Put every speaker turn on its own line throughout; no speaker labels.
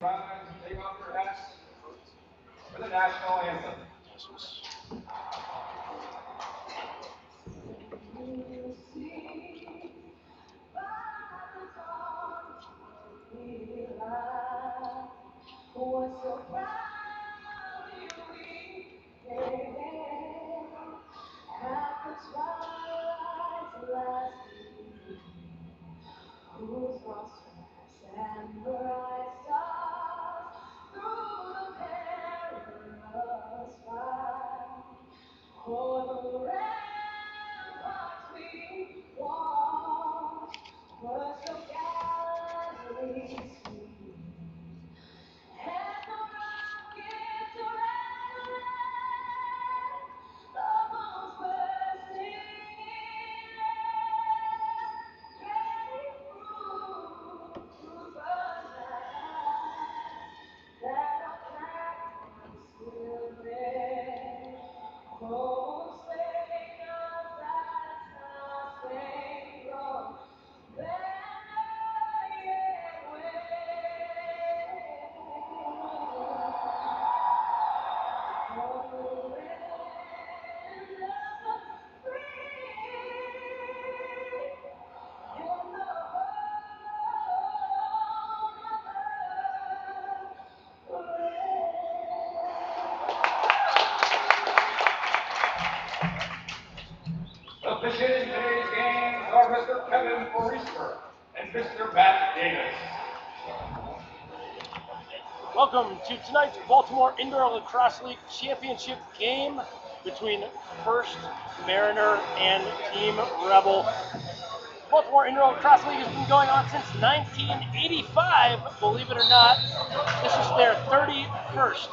rise and take off your hats for the national anthem.
And bright stars through the perilous fight. For the ramparts we walked were so gallantly sweet, and the rockets ran, the bombs were singing, getting through the night, that our flag was still there. Oh, sing us that star-spangled banner yet wave. For the land of the free and the home of the
Officiating today's games are Mr. Kevin Forrester and Mr. Matt Davis.
Welcome to tonight's Baltimore Indoor Lacrosse League Championship game between First Mariner and Team Rebel. Baltimore Indoor Lacrosse League has been going on since 1985, believe it or not. This is their 31st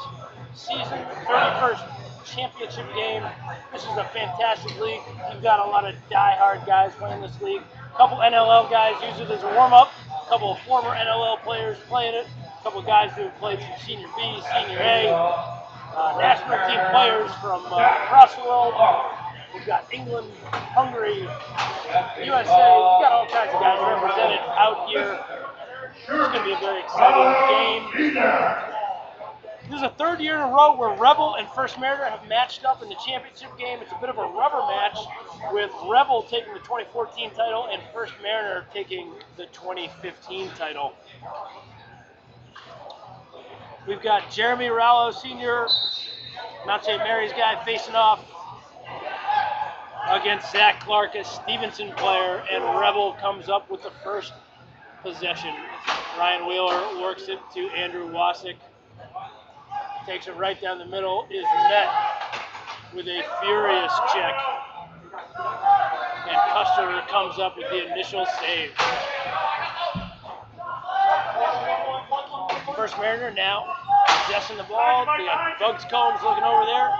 season, 31st championship game. This is a fantastic league. You've got a lot of die-hard guys playing this league. A couple NLL guys use it as a warm-up. A couple of former NLL players playing it. A couple of guys who have played some Senior B, Senior A. National team players from across the world. We've got England, Hungary, USA. We've got all kinds of guys represented out here. It's going to be a very exciting game. This is the third year in a row where Rebel and First Mariner have matched up in the championship game. It's a bit of a rubber match, with Rebel taking the 2014 title and First Mariner taking the 2015 title. We've got Jeremy Rallo, Sr., Mount St. Mary's guy, facing off against Zac Clarke, a Stevenson player, and Rebel comes up with the first possession. Ryan Wheeler works it to Andrew Wasick. Takes it right down the middle, is met with a furious check. And Custer comes up with the initial save. First Mariner now possessing the ball. We got Bugs Combs looking over there.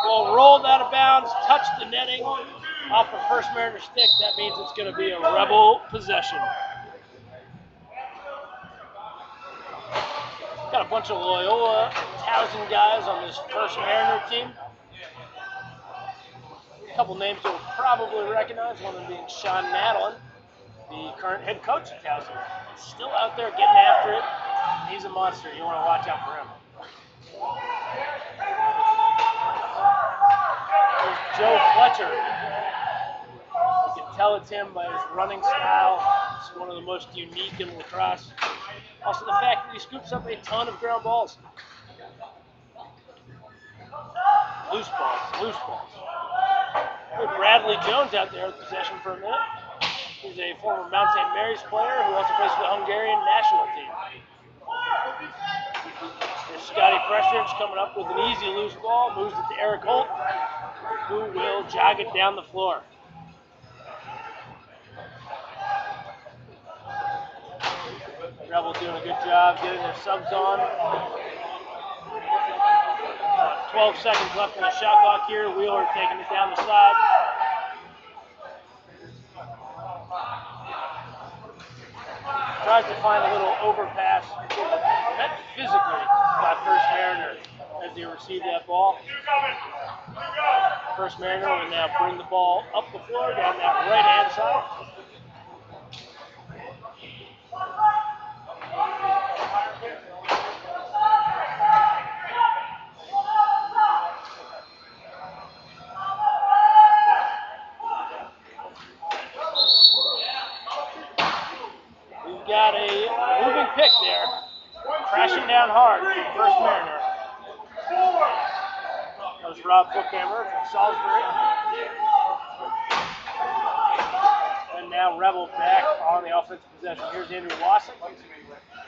Ball rolled out of bounds, touched the netting off the First Mariner stick. That means it's going to be a Rebel possession. Got a bunch of Loyola Towson guys on this First Mariner team. A couple names you'll probably recognize, one of them being Sean Madeline, the current head coach of Towson. Still out there getting after it. He's a monster. You want to watch out for him. There's Joe Fletcher. You can tell it's him by his running style. It's one of the most unique in lacrosse. Also the fact that he scoops up a ton of ground balls. Loose balls. We have Bradley Jones out there with possession for a minute. He's a former Mount St. Mary's player who also plays for the Hungarian national team. There's Scotty Prestridge coming up with an easy loose ball, moves it to Eric Holt, who will jog it down the floor. Rebel doing a good job getting their subs on. 12 seconds left in the shot clock here. Wheeler taking it down the side. Tries to find a little overpass. Met physically by First Mariner as they receive that ball. First Mariner will now bring the ball up the floor down that right-hand side. pick there. Crashing down hard from First Mariner. That was Rob Bookhammer from Salisbury. And now Rebel back on the offensive possession. Here's Andrew Wasson,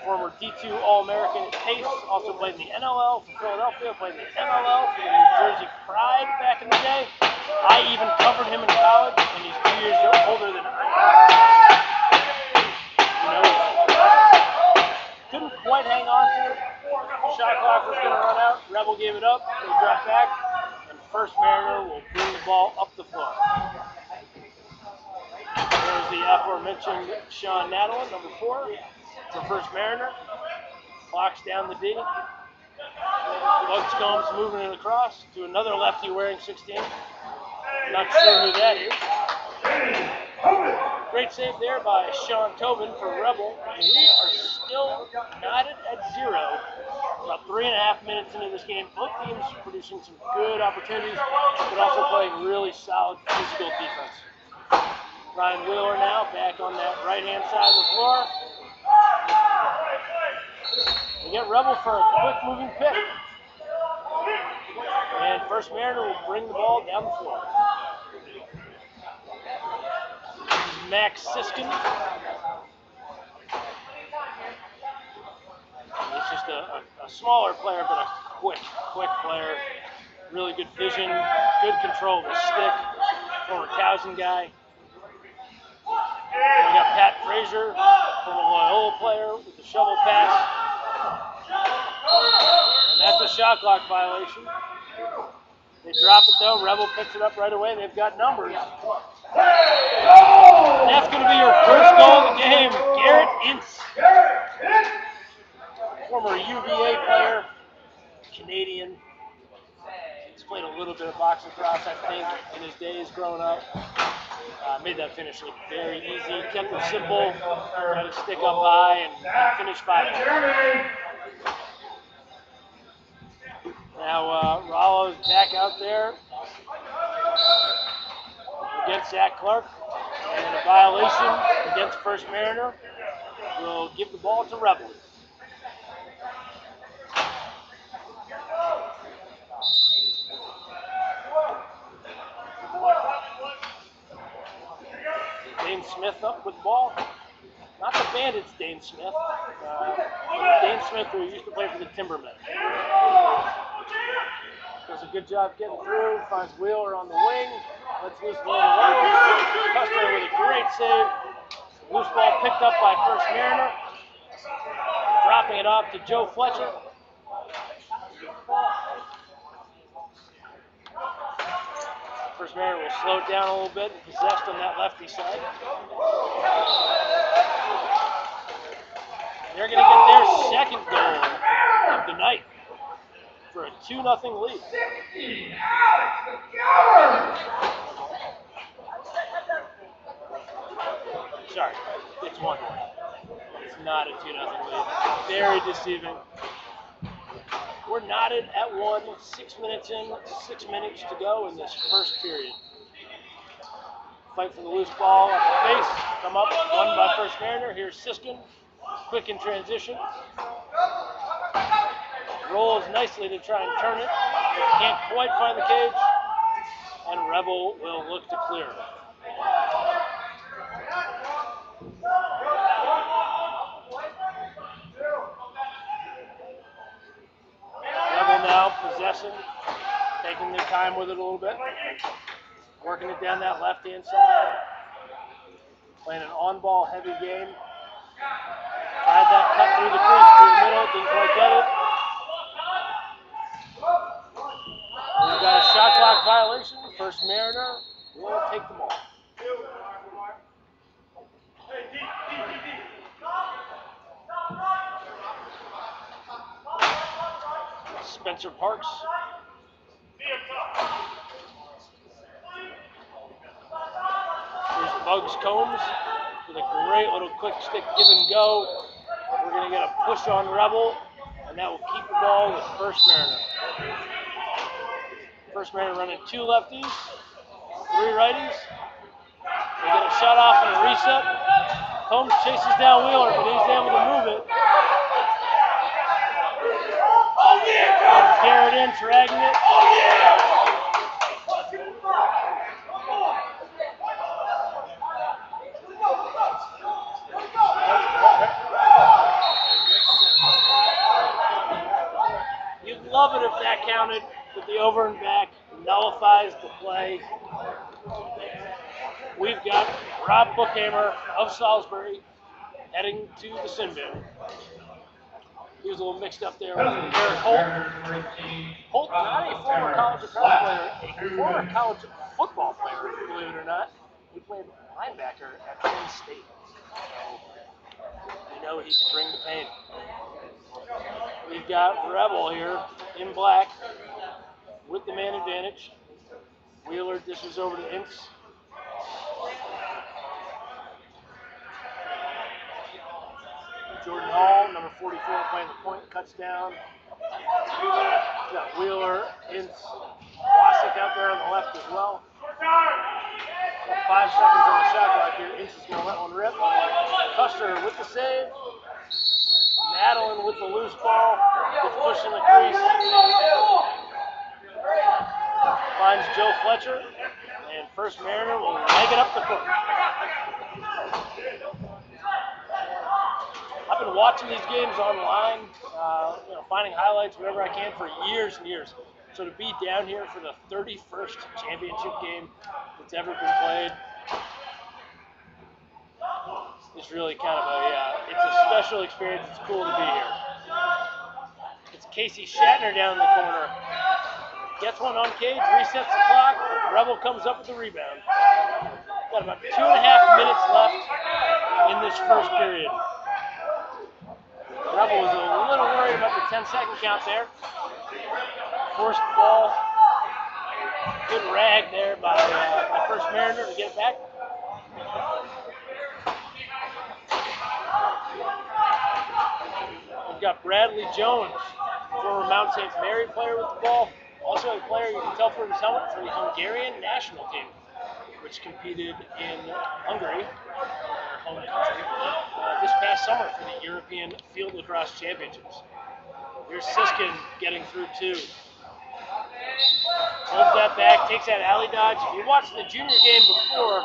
former D2 All-American at Pace, also played in the NLL for Philadelphia, played in the MLL for the New Jersey Pride back in the day. I even covered him in college, and he's 2 years older than I am. Couldn't quite hang on to it. Shot clock was going to run out. Rebel gave it up. They dropped back, and First Mariner will bring the ball up the floor. There's the aforementioned Sean Nadalin, number 4, for First Mariner. Clocks down the D. Bugs Combs moving it across to another lefty wearing 16. Not sure who that is. Great save there by Sean Tobin for Rebel. We are still knotted at 0. About 3.5 minutes into this game. Both teams producing some good opportunities, but also playing really solid physical defense. Ryan Wheeler now back on that right-hand side of the floor. We get Rebel for a quick moving pick. And First Mariner will bring the ball down the floor. Max Siskin. He's just a smaller player, but a quick player. Really good vision, good control of the stick. Former Towson guy. We got Pat Frazier, former Loyola player, with the shovel pass. And that's a shot clock violation. They drop it though. Rebel picks it up right away. They've got numbers. And that's going to be your first goal of the game. Garrett Ince, former UVA player, Canadian. He's played a little bit of box lacrosse, I think, in his days growing up. Made that finish look very easy. Kept it simple. Tried to stick up high and finish by. Now Rollo's back out there against Zac Clarke, and a violation against First Mariner will give the ball to Rebel. Dane Smith up with the ball. Not the Bandits, Dane Smith. Dane Smith, who used to play for the Timbermen. Does a good job getting through. Finds Wheeler on the wing. Lets loose the little Rebel. Custer with a great save. Loose ball picked up by First Mariner. Dropping it off to Joe Fletcher. First Mariner will slow it down a little bit and possessed on that lefty side. They're going to get their second goal of the night for a 2-0 lead. Sorry, it's 1-1. It's not a 2-0 lead. Very deceiving. We're knotted at 1, 6 minutes in, 6 minutes to go in this first period. Fight for the loose ball at the face. Come up, won by First Mariner. Here's Siskin. Quick in transition. Rolls nicely to try and turn it. Can't quite find the cage. And Rebel will look to clear. Rebel now possessing, taking their time with it a little bit. Working it down that left-hand side. Playing an on-ball heavy game. Tried that cut through the crease, through the middle, didn't quite get it. We've got a shot clock violation. First Mariner will take the ball. Spencer Parks. Here's Bugs Combs with a great little quick stick give and go. We're going to get a push on Rebel, and that will keep the ball with First Mariner. First Mariner running 2 lefties, 3 righties. They get a shot off and a reset. Combs chases down Wheeler, but he's able to move it. love it if that counted, but the over and back nullifies the play. We've got Rob Bookhammer of Salisbury heading to the sin bin. He was a little mixed up there with Eric Holt. Holt, not a former college lacrosse player, a former college football player, believe it or not. He played linebacker at Penn State. So you know he can bring the pain. We've got Rebel here in black with the man advantage. Wheeler dishes over to Ince. Jordan Hall, number 44, playing the point, cuts down. Got Wheeler, Ince, Wasik out there on the left as well. Got 5 seconds on the shot clock here. Ince is going to let one rip. Custer with the save. Madeline with the loose ball. Gets pushed in the crease. Finds Joe Fletcher. And First Mariner will leg it up the court. I've been watching these games online, finding highlights wherever I can for years and years. So to be down here for the 31st championship game that's ever been played is really kind of it's a special experience. It's cool to be here. It's Casey Shatner down in the corner. Gets one on cage, resets the clock. Rebel comes up with the rebound. Got about 2.5 minutes left in this first period. Rebel was a little worried about the 10-second count there. Forced the ball. Good rag there by First Mariner to get it back. We've got Bradley Jones, former Mount St. Mary player with the ball. Also a player you can tell from his helmet for the Hungarian national team, which competed in Hungary, their home country, this past summer for the European Field Lacrosse Championships. Here's Siskin getting through 2. Holds that back, takes that alley dodge. If you watched the junior game before,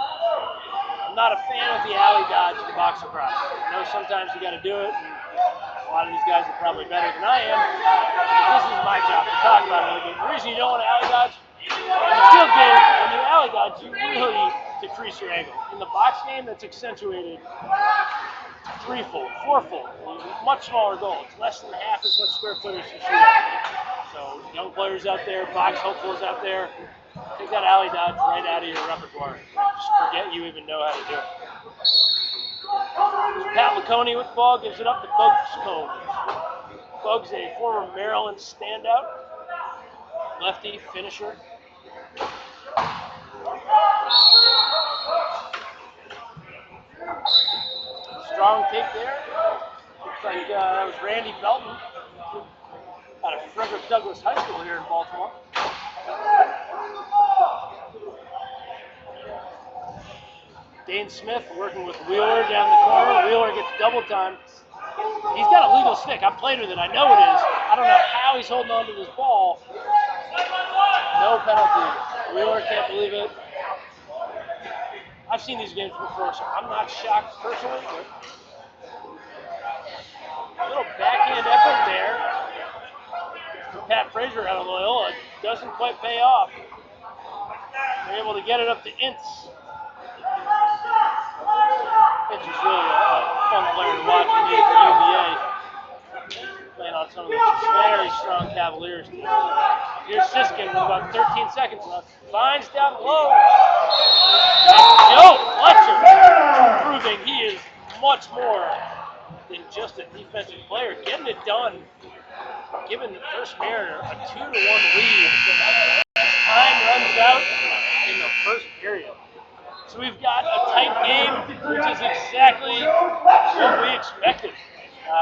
I'm not a fan of the alley dodge in box lacrosse. I know sometimes you got to do it, and a lot of these guys are probably better than I am. This is my job to talk about another game. The reason you don't want to alley dodge, in the field game, when you alley dodge, you really decrease your angle. In the box game, that's accentuated 3-fold, 4-fold. Much smaller goal. It's less than half as much square footage to shoot at. So young players out there, box hopefuls out there, take that alley dodge right out of your repertoire. Just forget you even know how to do it. Pat Laconey with the ball, gives it up to Bugs Combs. Bugs, a former Maryland standout, lefty finisher. Strong take there. Looks like that was Randy Belton out of Frederick Douglass High School here in Baltimore. Dane Smith working with Wheeler down the corner. Wheeler gets double time. He's got a legal stick. I've played with it. I know it is. I don't know how he's holding on to this ball. No penalty. Wheeler can't believe it. I've seen these games before, so I'm not shocked personally. But a little backhand effort there. Pat Frazier out of Loyola. Doesn't quite pay off. They're able to get it up to Ince. Ince is really a fun player to watch in the UVA. Playing on some of those very strong Cavaliers teams. Here's Siskin with about 13 seconds left. Finds down low. And Joe Fletcher proving he is much more than just a defensive player. Getting it done. Giving the First Mariner a 2-1 lead. Time runs out in the first period. So we've got a tight game, which is exactly what we expected.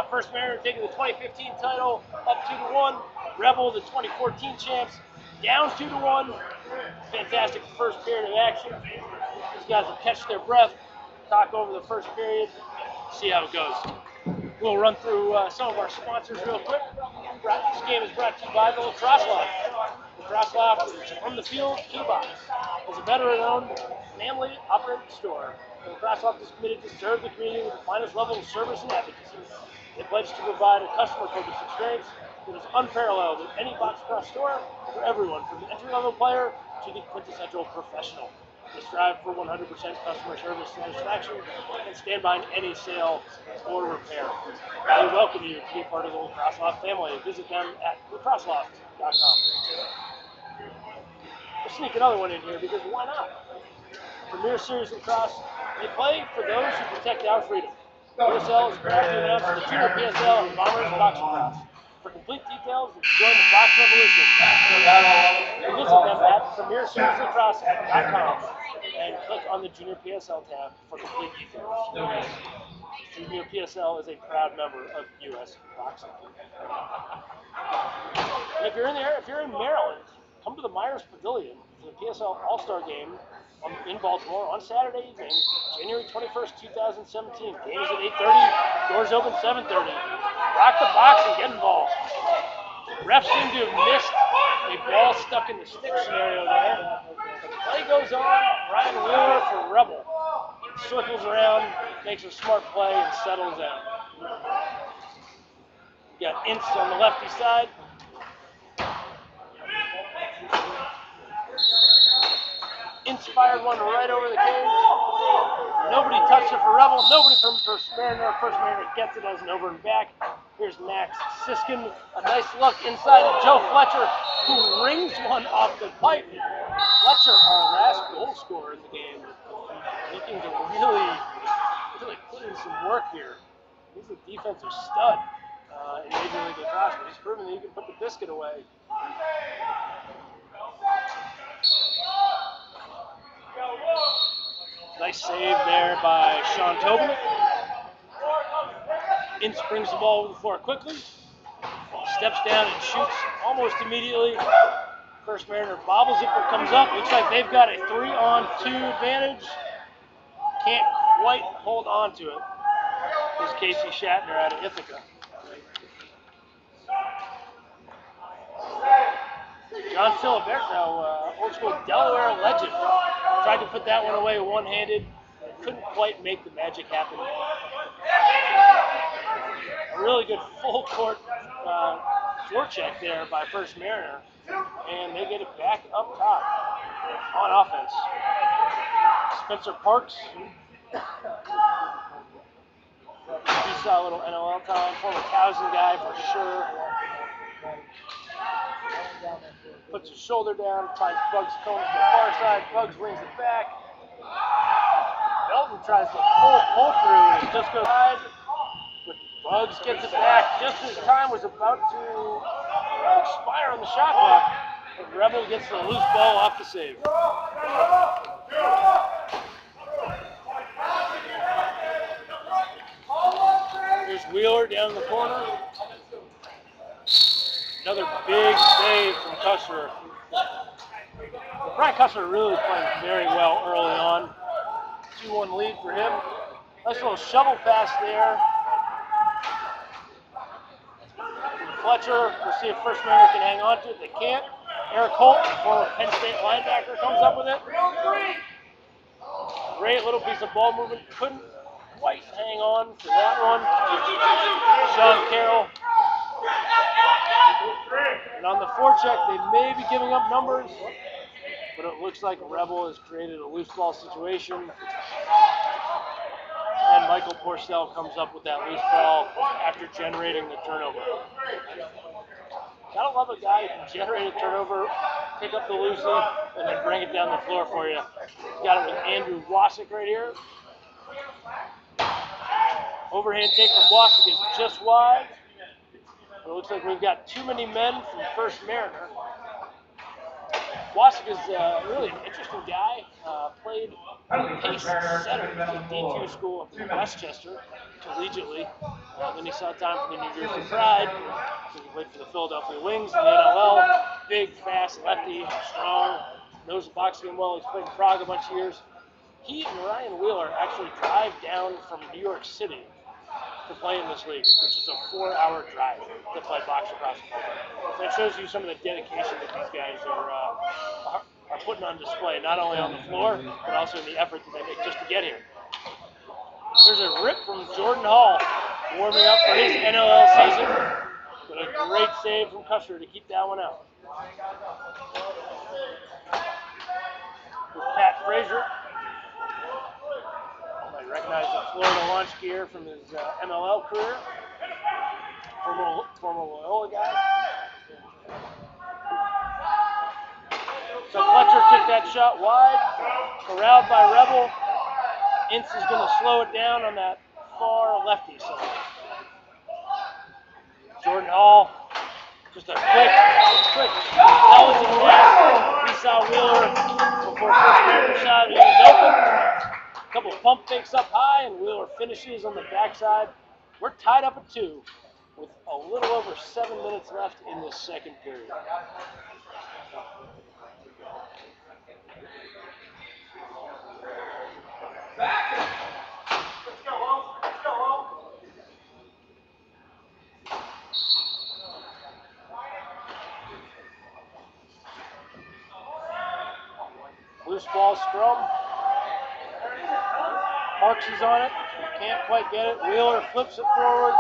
First Mariner taking the 2015 title up 2-1. Rebel, the 2014 champs, down 2-1. Fantastic first period of action. These guys will catch their breath, talk over the first period, see how it goes. We'll run through some of our sponsors real quick. This game is brought to you by the Lacrosse Loft. Lacrosse Loft is from the field to the box. It's a veteran-owned, family-operated store. The Lacrosse Loft is committed to serve the community with the finest level of service and advocacy. They pledge to provide a customer-focused experience that is unparalleled in any box cross store for everyone, from the entry-level player to the quintessential professional. They strive for 100% customer service satisfaction and stand behind any sale or repair. They welcome you to be a part of the Lacrosse Loft family. Visit them at LaxAllStars.com. We'll sneak another one in here because why not? Premier Series Lacrosse, they play for those who protect our freedom. PSL is proud to announce the Junior PSL and Bombers Box Lacrosse. For complete details, join the Box Revolution. Visit them at PremierSeriesLacrosse.com and click on the Junior PSL tab for complete details. Junior PSL is a proud member of U.S. Boxing. And if you're in Maryland, come to the Myers Pavilion for the PSL All-Star Game in Baltimore on Saturday evening, January 21st, 2017. Game is at 8:30. Doors open 7:30. Rock the box and get involved. Refs seem to have missed a ball stuck in the stick scenario there. The play goes on. Ryan Wheeler for Rebel circles around, makes a smart play, and settles down. We got Ince on the lefty side. Inspired one right over the cage. Nobody touched it for Rebel. Nobody from First Mariner. First Mariner gets it as an over and back. Here's Max Siskin. A nice look inside of Joe Fletcher, who rings one off the pipe. Fletcher, our last goal scorer in the game, looking to really put in some work here. He's a defensive stud in Major League Lacrosse, but he's proven that he can put the biscuit away. Nice save there by Sean Tobin. Ince brings the ball over the floor quickly. Steps down and shoots almost immediately. First Mariner bobbles it, but comes up. Looks like they've got a 3-on-2 advantage. Can't quite hold on to it. Here's Casey Shatner out of Ithaca. John Filiberto, old school Delaware legend, tried to put that one away one-handed. Couldn't quite make the magic happen. A really good full court forecheck there by First Mariner, and they get it back up top on offense. Spencer Parks, he saw a little NLL time, former Towson guy for sure. Puts his shoulder down, finds Bugs Combs to the far side. Bugs wings it back. Belton tries to pull through, and it just goes wide. But Bugs gets it back just as time was about to expire on the shot clock. But Rebel gets the loose ball off the save. Here's Wheeler down in the corner. Another big save from Kussler. Brian Kussler really playing very well early on. 2-1 lead for him. Nice little shovel pass there. From Fletcher, we'll see if First Mariner can hang on to it. They can't. Eric Holt, former Penn State linebacker, comes up with it. Great little piece of ball movement. Couldn't quite hang on to that one. Sean Carroll. And on the forecheck, they may be giving up numbers, but it looks like Rebel has created a loose ball situation. And Michael Porcel comes up with that loose ball after generating the turnover. Gotta love a guy who can generate a turnover, pick up the loosey, and then bring it down the floor for you. Got it with Andrew Wasick right here. Overhand take from Wasick is just wide. It looks like we've got too many men from First Mariner. Wasick is really an interesting guy. Played pace center at the D2 school up in Westchester collegiately. Then he saw time for the New Jersey Pride. So he played for the Philadelphia Wings in the NLL. Big, fast, lefty, strong. Knows the boxing game well. He's played in Prague a bunch of years. He and Ryan Wheeler actually drive down from New York City to play in this league, which is a 4-hour drive to play box across the board. So that shows you some of the dedication that these guys are putting on display, not only on the floor, but also in the effort that they make just to get here. There's a rip from Jordan Hall, warming up for his NLL season. But a great save from Cusher to keep that one out. Here's Pat Frazier. You might recognize the Florida launch gear from his MLL career. Former Loyola guy. So Fletcher took that shot wide, corralled by Rebel. Ince is going to slow it down on that far lefty side. Jordan Hall, just a quick, intelligent pass. He saw Wheeler before first Mariner shot. He was open. A couple of pump fakes up high, and Wheeler finishes on the backside. We're tied up at 2 with a little over 7 minutes left in this second period. Loose ball scrum. Parks is on it. Can't quite get it. Wheeler flips it forward.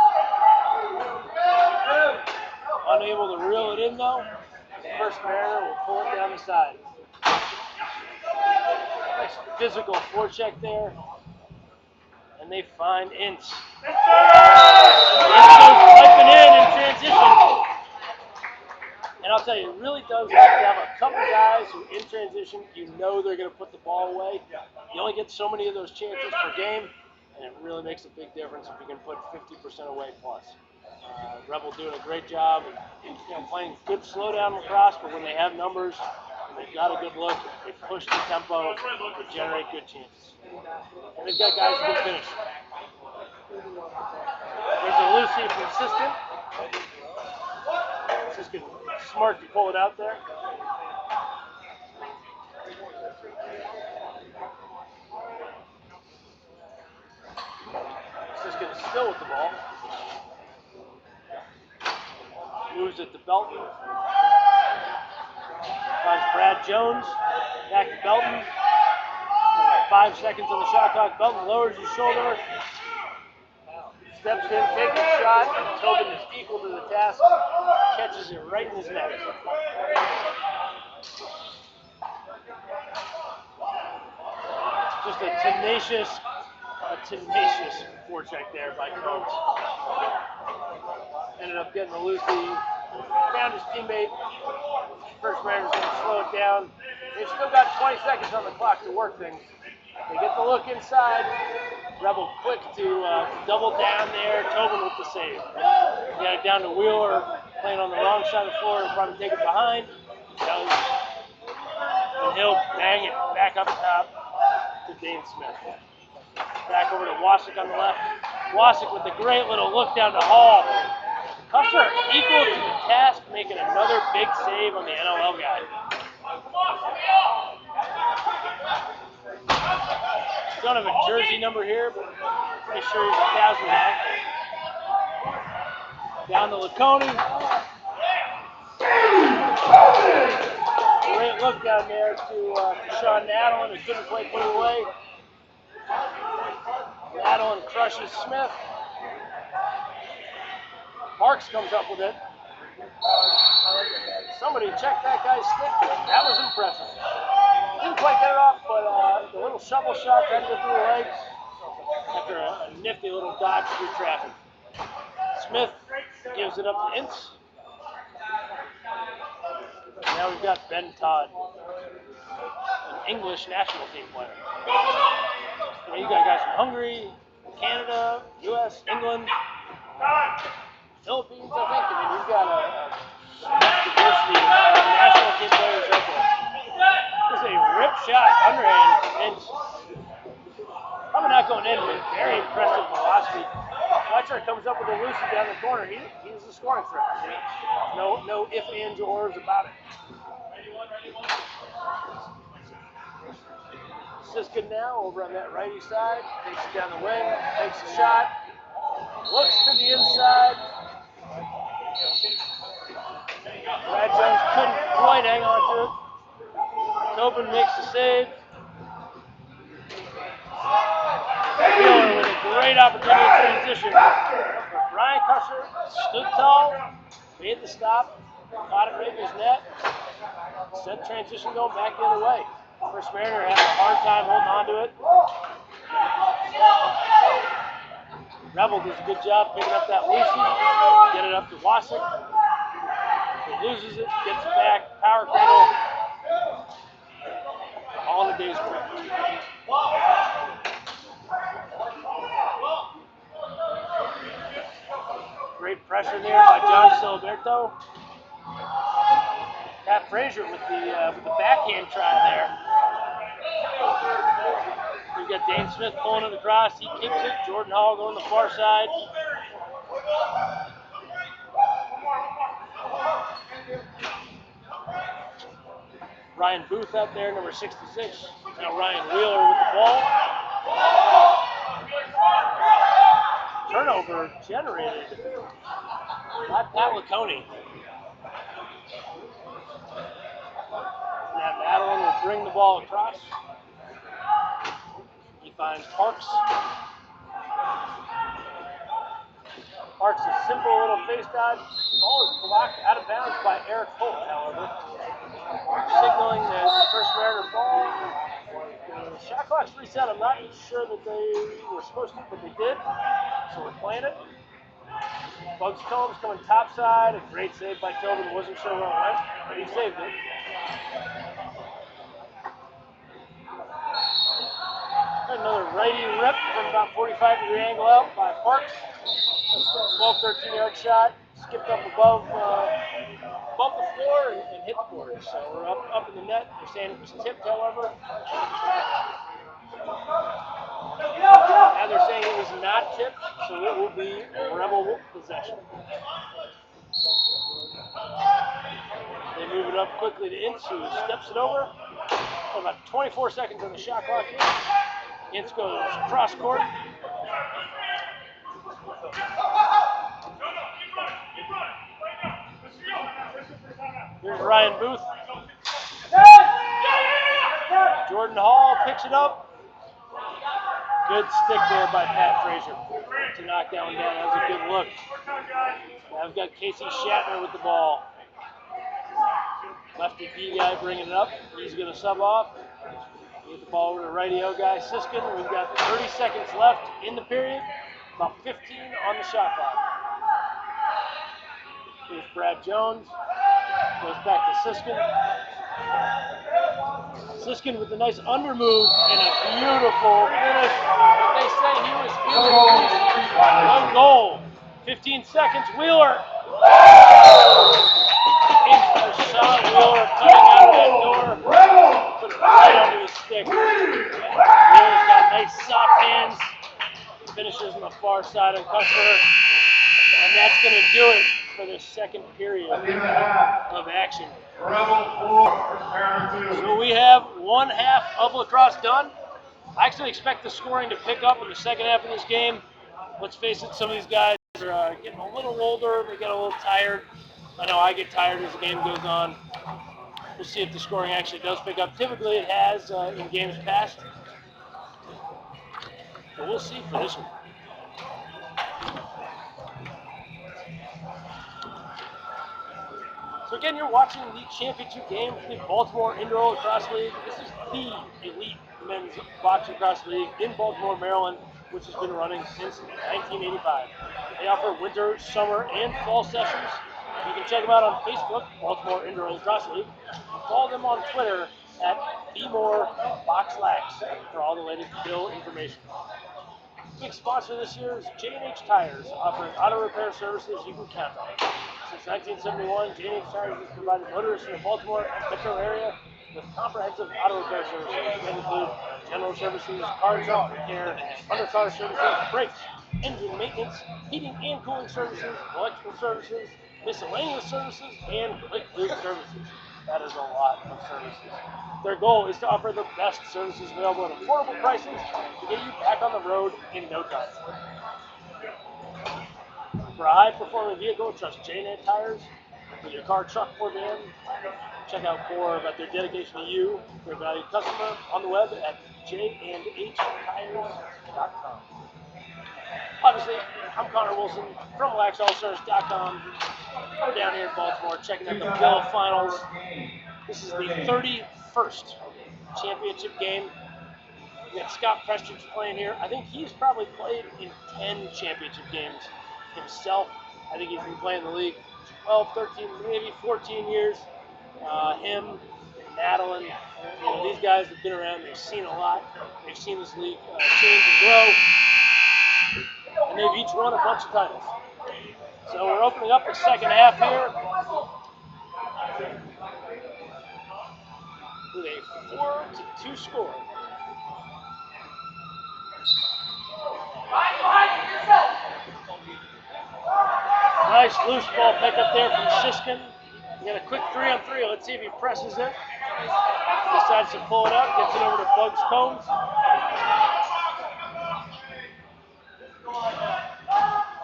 Unable to reel it in though. First Mariner will pull it down the side. Nice physical forecheck there. And they find Ince. Ince goes swiping in transition. And I'll tell you, it really does help to have a couple guys who, in transition, you know they're going to put the ball away. You only get so many of those chances per game, and it really makes a big difference if you can put 50% away plus. Rebel doing a great job of playing good slowdown lacrosse, but when they have numbers and they've got a good look, they push the tempo, they generate good chances. And they've got guys who can finish. There's a Lucy from Siskin. Siskin smart to pull it out there. Siskin is still with the ball. Moves it to Belton. Finds Brad Jones. Back to Belton. 5 seconds on the shot clock. Belton lowers his shoulder. Steps in, takes a shot, and Tobin is equal to the task. Catches it right in his neck. Just a tenacious forecheck there by Combs. Ended up getting the Lucy. Found his teammate. First Mariner's going to slow it down. They've still got 20 seconds on the clock to work things. They get the look inside. Rebel quick to double down there. Tobin with the save. Got it down to Wheeler, playing on the wrong side of the floor. He'll probably take it behind. He does. And he'll bang it back up top to Dane Smith. Back over to Wasik on the left. Wasik with a great little look down to Hall. Cusser equal to the task, making another big save on the NLL guy. Don't have a jersey number here, but pretty sure he's a Casper guy. Down to Laconi. Great look down there to Sean Nadalin, who couldn't quite put it away. Nadalin crushes Smith. Parks comes up with it. Somebody check that guy's stick. That was impressive. Didn't quite get it off, but the little shovel shot tried to go through the legs after a nifty little dodge through traffic. Smith gives it up to Ince. Now we've got Ben Todd, an English national team player. You got guys from Hungary, Canada, U.S., England, Philippines, I think. I mean, you've got a diversity of national team players right there. There's a rip shot underhand, and probably not going in, but very impressive velocity. Fletcher comes up with a Lucy down the corner. He's the scoring threat. No ifs, ands, or ors about it. Siskin now over on that righty side. Takes it down the wing, takes a shot, looks to the inside. Brad Jones couldn't quite hang on to it. Tobin makes the save. Wheeler with a great opportunity to transition. Ryan Crusher stood tall, made the stop, caught it right in his net, set transition going back the other way. First Mariner having a hard time holding on to it. Rebel does a good job picking up that Lucy, get it up to Wasik. He loses it, gets it back, power cradle. All in a day's work. Great pressure there by John Siliberto. Pat Frazier with the backhand try there. We've got Dane Smith pulling it across. He kicks it. Jordan Hall going to the far side. Ryan Booth out there, number 66. Now Ryan Wheeler with the ball. Turnover generated by Pat Laconi. Matt Madeline will bring the ball across. He finds Parks. Parks a simple little face dive. Ball is blocked out of bounds by Eric Holt, however. Signaling the First Mariner ball. The shot clock's reset. I'm not sure that they were supposed to, but they did. So we're playing it. Bugs Combs coming topside. A great save by Tobin. Wasn't sure where it went, but he saved it. Another righty rip from about 45-degree angle out by Parks. 12, 13-yard shot. Skipped up above the floor and hit the board. So we're up in the net. They're saying it was tipped, however. Now they're saying it was not tipped, so it will be Rebel possession. They move it up quickly to Ince, who steps it over. About 24 seconds on the shot clock here. Ince goes cross court. Here's Ryan Booth. Jordan Hall picks it up. Good stick there by Pat Frazier to knock that one down. That was a good look. Now we've got Casey Shatner with the ball. Lefty B guy bringing it up. He's going to sub off. Get the ball over to righty-o guy Siskin. We've got 30 seconds left in the period. About 15 on the shot clock. Here's Brad Jones. Goes back to Siskin. Siskin with a nice under move and a beautiful finish. They say he was feeling a goal. 15 seconds. Wheeler. Into the shot. Wheeler cutting out of that door. Put it right onto his stick. Wheeler's got nice soft hands. Finishes on the far side of Custer. And that's going to do it for the second period of action. So we have one half of lacrosse done. I actually expect the scoring to pick up in the second half of this game. Let's face it, some of these guys are getting a little older. They get a little tired. I know I get tired as the game goes on. We'll see if the scoring actually does pick up. Typically it has in games past. But we'll see for this one. So again, you're watching the championship game for the Baltimore Indoor Lacrosse League. This is the elite men's box lacrosse league in Baltimore, Maryland, which has been running since 1985. They offer winter, summer, and fall sessions. You can check them out on Facebook, Baltimore Indoor Lacrosse League. Follow them on Twitter at BeMoreBoxLax for all the latest bill information. Big sponsor this year is J&H Tires, offering auto repair services you can count on. Since 1971, J&H Tires has provided motorists in the Baltimore and metro area with comprehensive auto repair services that include general services, car junk repair, undercar services, brakes, engine maintenance, heating and cooling services, electrical services, miscellaneous services, and quick lube services. That is a lot of services. Their goal is to offer the best services available at affordable prices to get you back on the road in no time. For a high-performing vehicle, trust J&H Tires. With your car, truck, or van, check out more about their dedication to you, their valued customer, on the web at jandhtires.com. Obviously, I'm Connor Wilson from LaxAllStars.com. We're down here in Baltimore checking out the Bill Finals. This is the 31st championship game. We got Scott Prestridge playing here. I think he's probably played in 10 championship games himself. I think he's been playing the league 12, 13, maybe 14 years. Him and Madeline, these guys have been around. They've seen a lot. They've seen this league change and grow. And they've each won a bunch of titles. So we're opening up the second half here with a 4-2 score. Nice loose ball pickup there from Siskin. We got a quick 3-on-3. Let's see if he presses it. Decides to pull it up. Gets it over to Bugs Combs.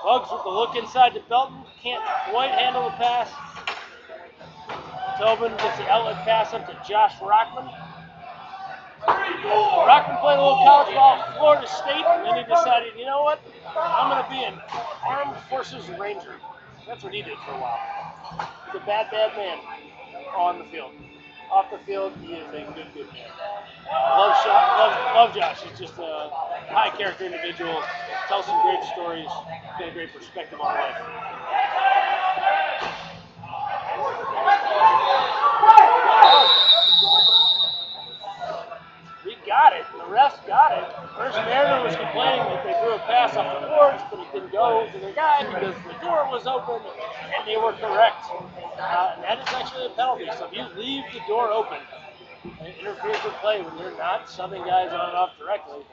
Bugs with the look inside to Belton. Can't quite handle the pass. Tobin gets the outlet pass up to Josh Rockman. Rockman played a little college ball at Florida State, and then he decided, you know what? I'm going to be an Armed Forces Ranger. That's what he did for a while. He's a bad, bad man on the field. Off the field, he is a good, good man. Love Josh. He's just a high character individual. Tells some great stories. Got a great perspective on life. We got it. The refs got it. First Mariner was complaining that they threw a pass off the boards, but it didn't go to the guy because the door was open, and they were correct. And that is actually a penalty. So if you leave the door open and it interferes with play when you're not subbing guys on and off directly,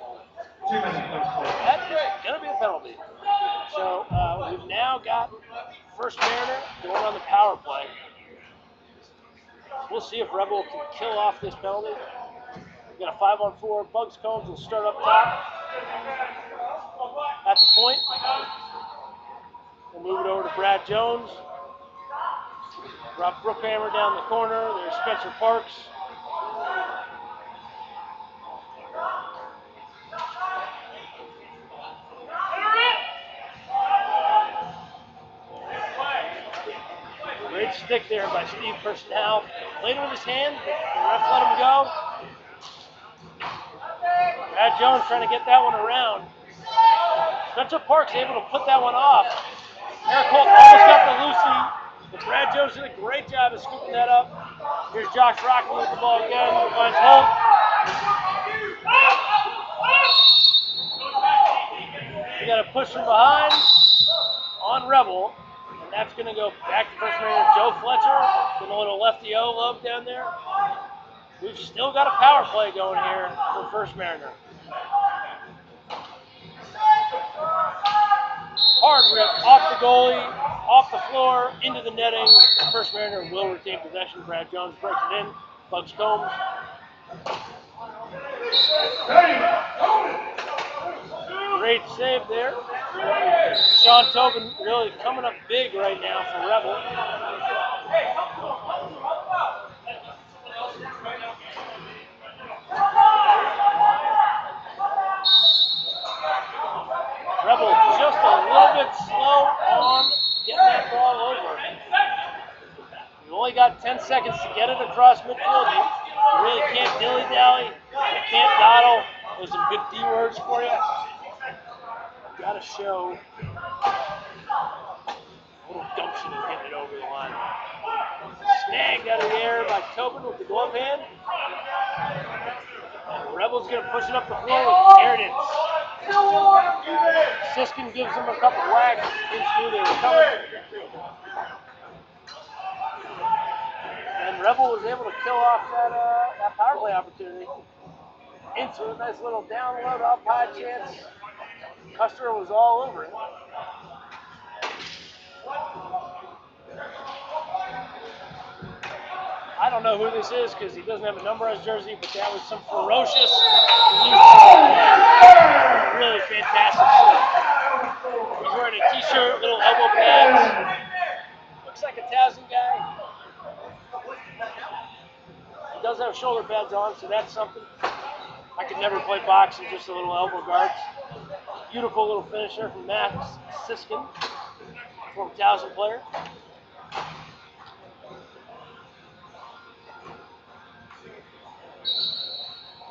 that is going to be a penalty. So we've now got First Mariner going on the power play. We'll see if Rebel can kill off this penalty. We've got a 5-on-4. Bugs Combs will start up top at the point. We'll move it over to Brad Jones. Drop Brookhammer down the corner. There's Spencer Parks. Great stick there by Steve Personnel. Played with his hand, but the ref let him go. Brad Jones trying to get that one around. Spencer Parks able to put that one off. Eric Holt almost got the Lucy, but Brad Jones did a great job of scooping that up. Here's Josh Rockman with the ball again. Finds Holt. We got a push from behind on Rebel. And that's going to go back to First Mariner Joe Fletcher. Getting a little lefty-o lobe down there. We've still got a power play going here for First Mariner. Hard rip off the goalie, off the floor, into the netting. First Mariner will retain possession. Brad Jones breaks it in. Bugs Combs. Great save there. Sean Tobin really coming up big right now for Rebel. Rebel just a little bit slow on getting that ball over. You only got 10 seconds to get it across midfield. You really can't dilly-dally. You can't dawdle. There's some good D words for you. Got to show a little gumption in getting it over the line. Snagged out of the air by Tobin with the glove hand. And Rebel's going to push it up the floor with Airnance. Siskin gives him a couple whacks. Vince knew they were coming. And Rebel was able to kill off that power play opportunity. Into a nice little download up high chance. Custer was all over it. I don't know who this is because he doesn't have a number on his jersey, but that was some ferocious really fantastic stuff. He's wearing a t-shirt, little elbow pads. Looks like a Towson guy. He does have shoulder pads on, so that's something. I could never play boxing, just a little elbow guards. Beautiful little finish there from Max Siskin, former Towson player.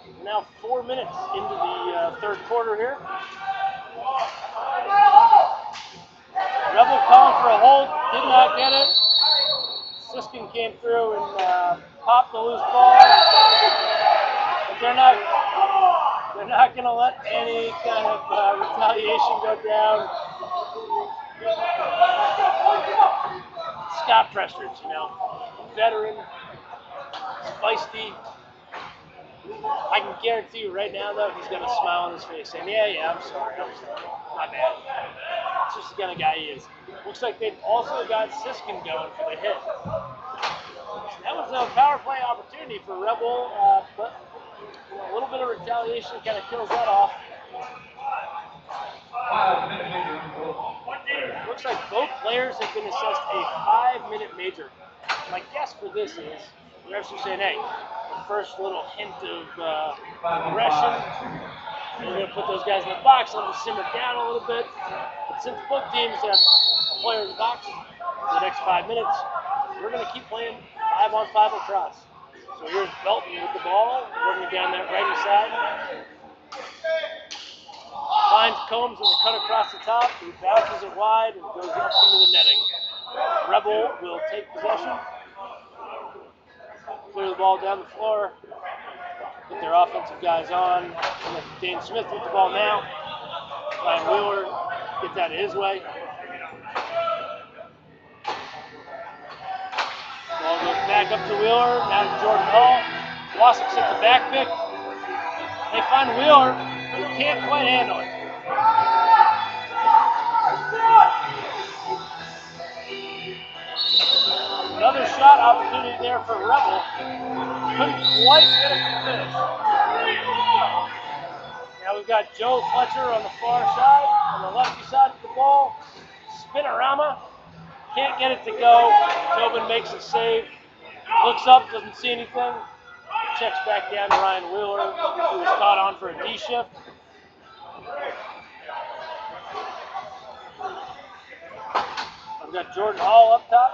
We're now 4 minutes into the third quarter here. Rebel calling for a hold, did not get it. Siskin came through and popped the loose ball. But they're not going to let any kind of retaliation go down. Scott Prestridge, veteran, feisty. I can guarantee you right now, though, he's got a smile on his face saying, yeah, I'm sorry, my bad. It's just the kind of guy he is. Looks like they've also got Siskin going for the hit. So that was a power play opportunity for Rebel, but a little bit of retaliation kind of kills that off. Looks like both players have been assessed a 5-minute major. My guess for this is the refs are saying, hey, the first little hint of aggression, they're going to put those guys in the box, let them simmer down a little bit. But since both teams have a player in the box for the next 5 minutes, we're going to keep playing 5-on-5 lacrosse. So here's Belton with the ball, working down that right side. Finds Combs with a cut across the top, he bounces it wide and goes up into the netting. Rebel will take possession, clear the ball down the floor, get their offensive guys on. Dane Smith with the ball now. Ryan Wheeler gets out of his way. Ball goes back up to Wheeler, now to Jordan Hall. Wasik sets a back pick. They find Wheeler, who can't quite handle it. Another shot opportunity there for Rebel. Couldn't quite get it to finish. Now we've got Joe Fletcher on the far side, on the lefty side of the ball. Spinorama. Can't get it to go. Tobin makes a save. Looks up, doesn't see anything. Checks back down to Ryan Wheeler, who was caught on for a D shift. I've got Jordan Hall up top.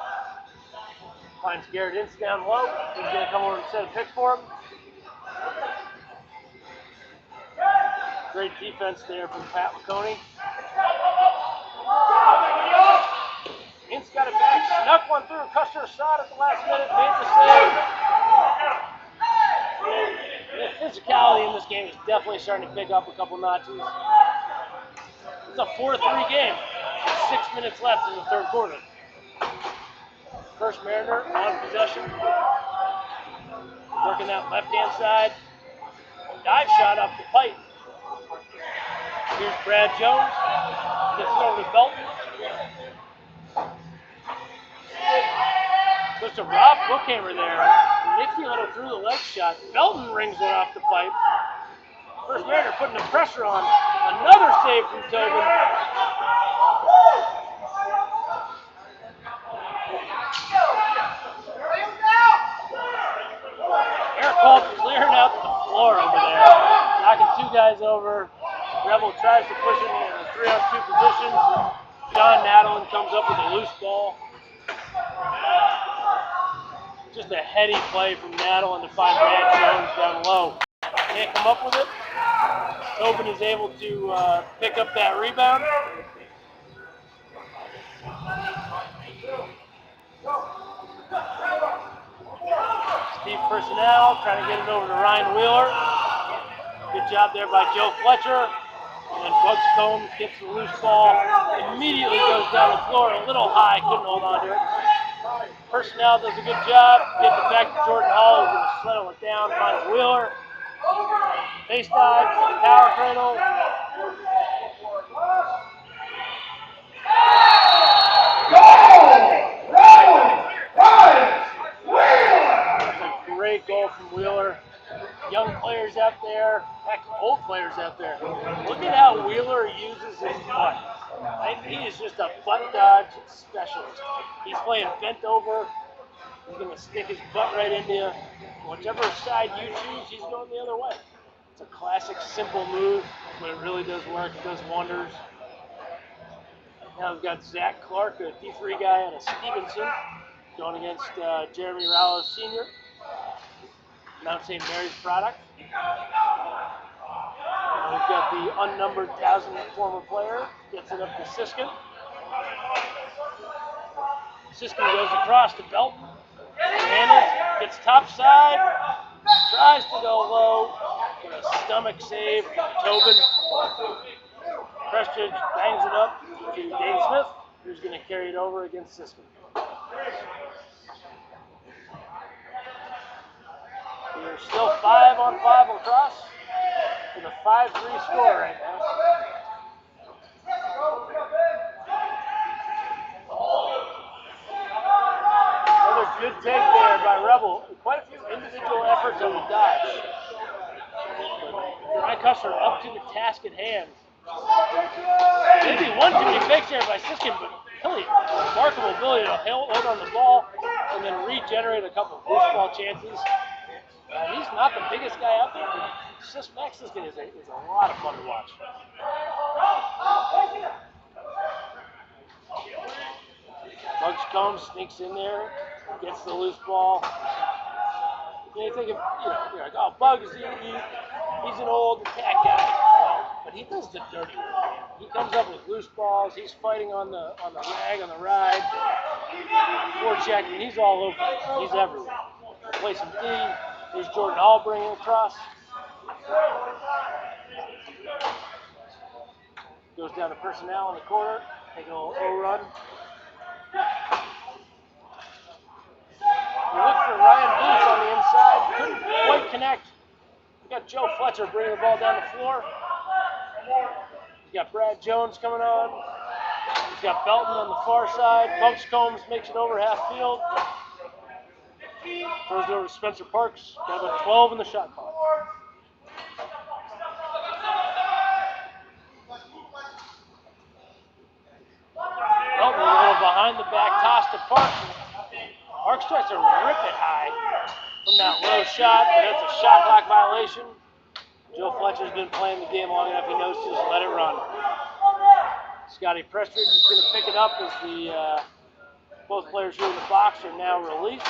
Finds Garrett Ince down low. He's going to come over and set a pick for him. Great defense there from Pat McConey. Ince got it back, snuck one through, Custer shot at the last minute, made the save. The physicality in this game is definitely starting to pick up a couple notches. It's a 4-3 game. There's 6 minutes left in the third quarter. First Mariner on possession. Working that left-hand side. Dive shot off the pipe. Here's Brad Jones. Gets it over to Belton. Goes to Rob Bookhammer there. Nifty little through the leg shot. Belton rings one off the pipe. First Mariner putting the pressure on. Another save from Tobin. Eric Holt clearing out the floor over there. Knocking two guys over. Rebel tries to push him in a 3-on-2 position. John Nadelin comes up with a loose ball. Just a heady play from Nadelin to find Brad Jones down low. Can't come up with it. Tobin is able to pick up that rebound. Steve personnel trying to get it over to Ryan Wheeler. Good job there by Joe Fletcher. And then Bugs Combs gets the loose ball. Immediately goes down the floor a little high, couldn't hold on to it. Personnel does a good job. Gets it back to Jordan Hall, who's going to settle it down. Finds Wheeler. Face dive, power cradle. That's a great goal from Wheeler. Young players out there, heck, old players out there. Look at how Wheeler uses his butt. He is just a butt dodge specialist. He's playing bent over. He's going to stick his butt right into you. Whichever side you choose, he's going the other way. It's a classic, simple move, but it really does work. It does wonders. Now we've got Zac Clarke, a D3 guy on a Stevenson, going against Jeremy Rallo Sr., Mount St. Mary's product. Now we've got the unnumbered 1,000 former player, gets it up to Siskin. Siskin goes across to Belton, handles, gets top side, tries to go low, but a stomach save from Tobin. Prestridge bangs it up to Dane Smith, who's going to carry it over against Siskin. We're still 5-on-5 lacrosse with a 5-3 score right now. Another good take there by Rebel. Quite a few individual efforts on the dodge. Custer up to the task at hand. Maybe one too many fakes there by Siskin, but really remarkable ability to hold on the ball and then regenerate a couple of loose ball chances. He's not the biggest guy out there, but Max Siskin is a lot of fun to watch. Bugs Combs sneaks in there, gets the loose ball. You think of, you're like, oh, Bugs, he's an old attack guy. But he does the dirty work. He comes up with loose balls. He's fighting on the rag, on the ride. Forecheck, and he's all over. He's everywhere. Play some D. There's Jordan Hall bringing across. Goes down to personnel in the corner. Take a little O-run. We look for Ryan Booth on the inside. Couldn't quite connect. We got Joe Fletcher bringing the ball down the floor. We got Brad Jones coming on. He's got Belton on the far side. Bugs Combs makes it over half field. Throws it over to Spencer Parks. Got about 12 in the shot clock. Belton a little behind the back toss to Parks. Parks tries to rip it high from that low shot, but that's a shot clock violation. Joe Fletcher's been playing the game long enough. He knows to just let it run. Scotty Prestridge is going to pick it up as the both players who are in the box are now released.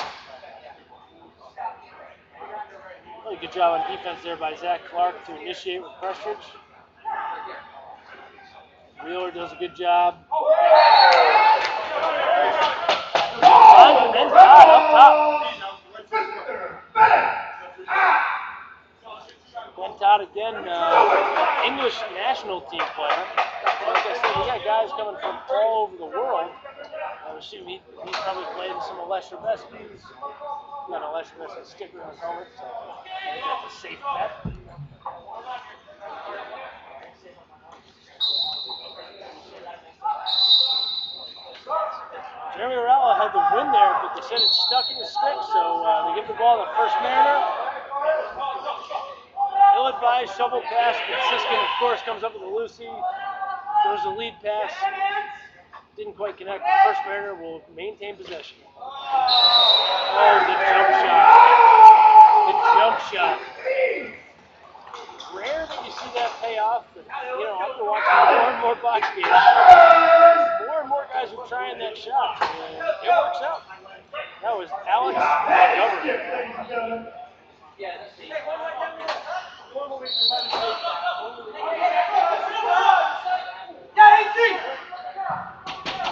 Really good job on defense there by Zac Clarke to initiate with Prestridge. Wheeler does a good job. And then Todd up top. Glenn Todd again, English national team player. Like I said, we got guys coming from all over the world. I would assume he's probably played in some of Lester Beskies. Got a Lester Besky sticker on his helmet, so I think that's a safe bet. Jeremy Rallo had the win there, but they said it stuck in the stick, so they give the ball to First Mariner. Ill-advised shovel pass, but Siskin, of course, comes up with a loosie. Throws a lead pass. Didn't quite connect. First Mariner will maintain possession. Oh, the jump shot. The jump shot. Rare that you see that pay off, but after watching more and more box games, more and more guys are trying that shot, and it works out. That was Alex Mcgovern.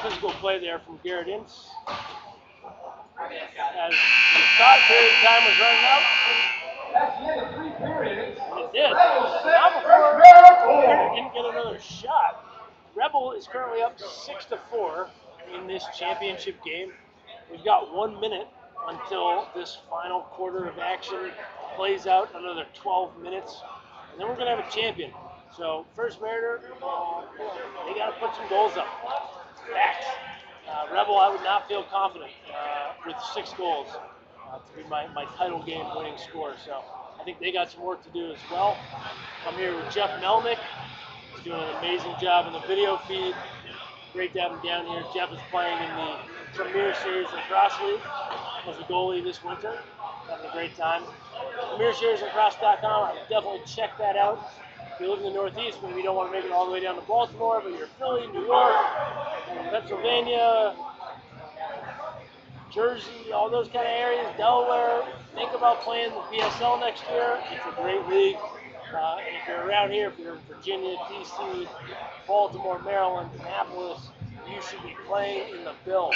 Physical play there from Garrett Ince. As the thought period time was running out.
That's the end of 3 periods.
And it did. Not before Mariner didn't get another shot. Rebel is currently up 6-4 in this championship game. We've got 1 minute until this final quarter of action plays out, another 12 minutes, and then we're going to have a champion. So First Mariner, they got to put some goals up. Facts. Rebel, I would not feel confident with 6 goals to be my title game winning score. So I think they got some work to do as well. I'm here with Jeff Melnick. He's doing an amazing job in the video feed. Great to have him down here. Jeff is playing in the Premier Series Lacrosse League as a goalie this winter. having a great time. PremierSharesLacrosse.com. Definitely check that out. If you live in the Northeast, maybe you don't want to make it all the way down to Baltimore, but you're Philly, New York, Pennsylvania, Jersey, all those kind of areas, Delaware, think about playing the PSL next year. It's a great league. And if you're around here, if you're in Virginia, DC, Baltimore, Maryland, Annapolis, you should be playing in the Bill.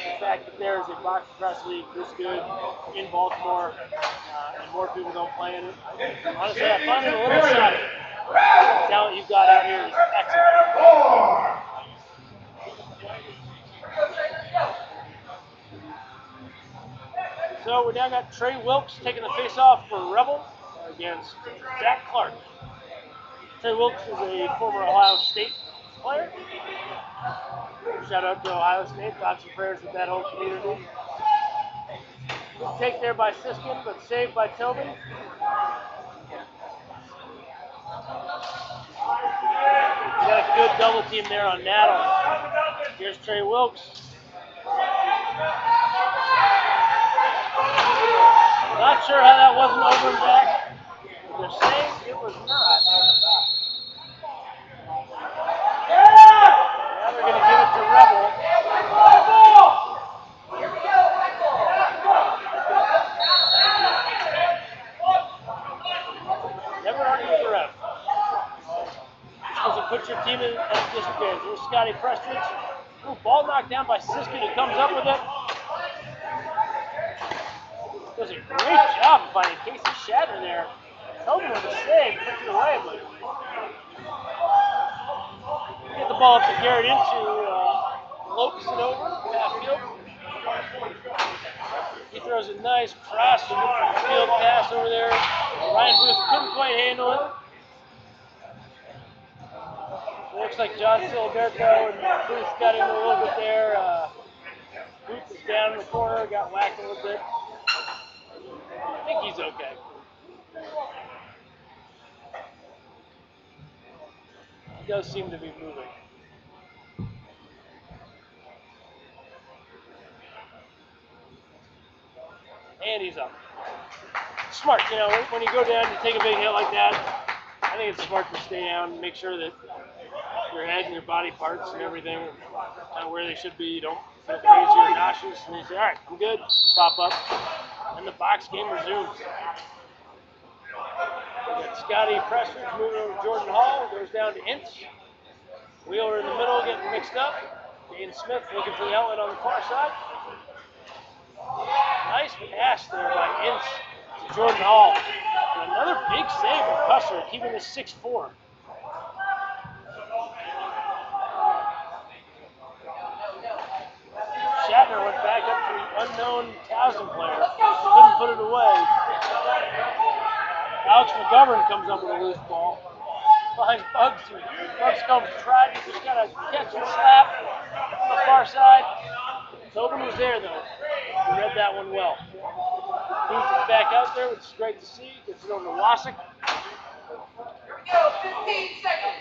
The fact that there is a box lacrosse league this good in Baltimore and more people don't play in it, honestly, I find it a little shocking. The talent you've got out here is excellent. So we now got Trey Wilkes taking the face-off for Rebel against Zac Clarke. Trey Wilkes is a former Ohio State player. Shout out to Ohio State. Thoughts and prayers with that whole community. Good take there by Siskin, but saved by Tobin. Got a good double team there on Nadal. Here's Trey Wilkes. Not sure how that wasn't over and back, but they're saying it was not. Now they're going to give it to Rebel. Never argue with the ref. Just put your team at a disadvantage. There's Scotty Prestridge. Ooh, ball knocked down by Siskin, who comes up with it. Does a great job of finding Casey Shatner there. Tobin with a save, puts it away, but get the ball up to Garrett Insu, lopes it over, half field. He throws a nice cross field pass over there. Ryan Booth couldn't quite handle it. It looks like John Siliberto and Booth got in a little bit there. Booth is down in the corner, got whacked a little bit. I think he's okay. He does seem to be moving. And he's up. Smart, you know, when you go down, you take a big hit like that, I think it's smart to stay down and make sure that your head and your body parts and everything are kind of where they should be. You don't feel crazy or nauseous. And you say, all right, I'm good. Pop up. And the box game resumes. We got Scotty Prestridge moving over to Jordan Hall. Goes down to Ince. Wheeler in the middle getting mixed up. Dane Smith looking for the outlet on the far side. Nice pass there by Ince to Jordan Hall. And another big save from Cusser, keeping this 6-4. Shatner went back up to the unknown Towson player. Couldn't put it away. Alex Mcgovern comes up with a loose ball. Behind Bugs. Bugs comes tried. He just got to catch and slap on the far side. Tobin was there though. He read that one well. Booth is back out there, which is great to see. Gets it over to Wasik.
15 seconds.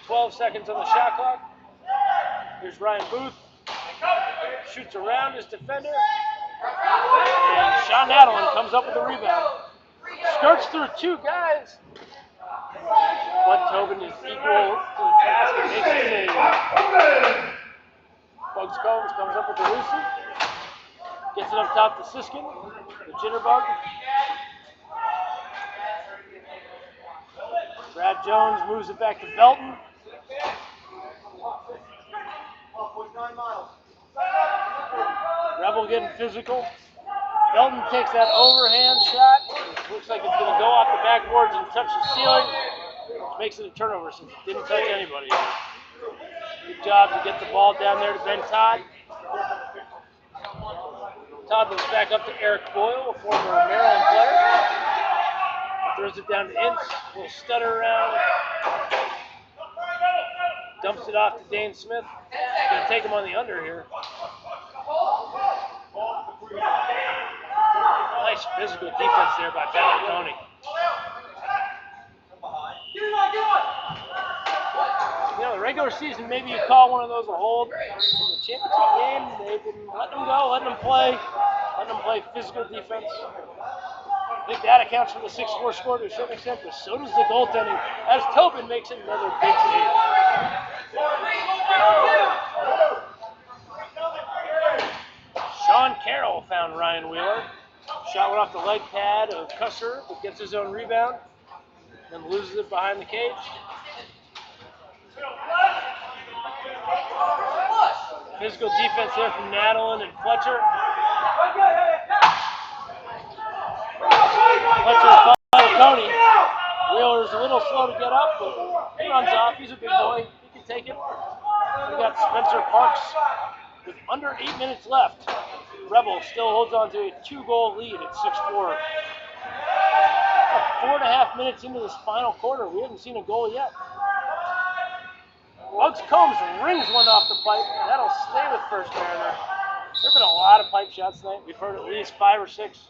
12 seconds on the shot clock. Here's Ryan Booth. Shoots around his defender. And Sean Nadeline comes up with the rebound. Skirts through two guys. But Tobin is equal to the task and makes a save. Bugs Combs comes up with the Lucy. Gets it up top to Siskin. The jitterbug. Brad Jones moves it back to Belton. Rebel getting physical. Belton takes that overhand shot. Looks like it's going to go off the backboards and touch the ceiling. Makes it a turnover since it didn't touch anybody. Good job to get the ball down there to Ben Todd. Todd moves back up to Eric Boyle, a former Maryland player. Throws it down to Ince. A little stutter around. Dumps it off to Dane Smith. Going to take him on the under here. Nice physical defense there by Patrick Tony. You know, the regular seaon, maybe you call one of those a hold. In the championship game, they've been letting them go, letting them play physical defense. I think that accounts for the 6-4 score to a certain extent, but so does the goaltending, as Tobin makes another big save. Sean Carroll found Ryan Wheeler. Shot went off the leg pad of Cusser, but gets his own rebound, then loses it behind the cage. Physical defense there from Nadalin and Fletcher. Fletcher follows Tony. Wheeler's a little slow to get up, but he runs off. He's a big boy. He can take it. We got Spencer Parks with under 8 minutes left. Rebel still holds on to a 2-goal lead at 6-4. 4.5 minutes into this final quarter, we haven't seen a goal yet. Bugs Combs rings one off the pipe, and that'll stay with First Mariner. There have been a lot of pipe shots tonight. We've heard at least 5 or 6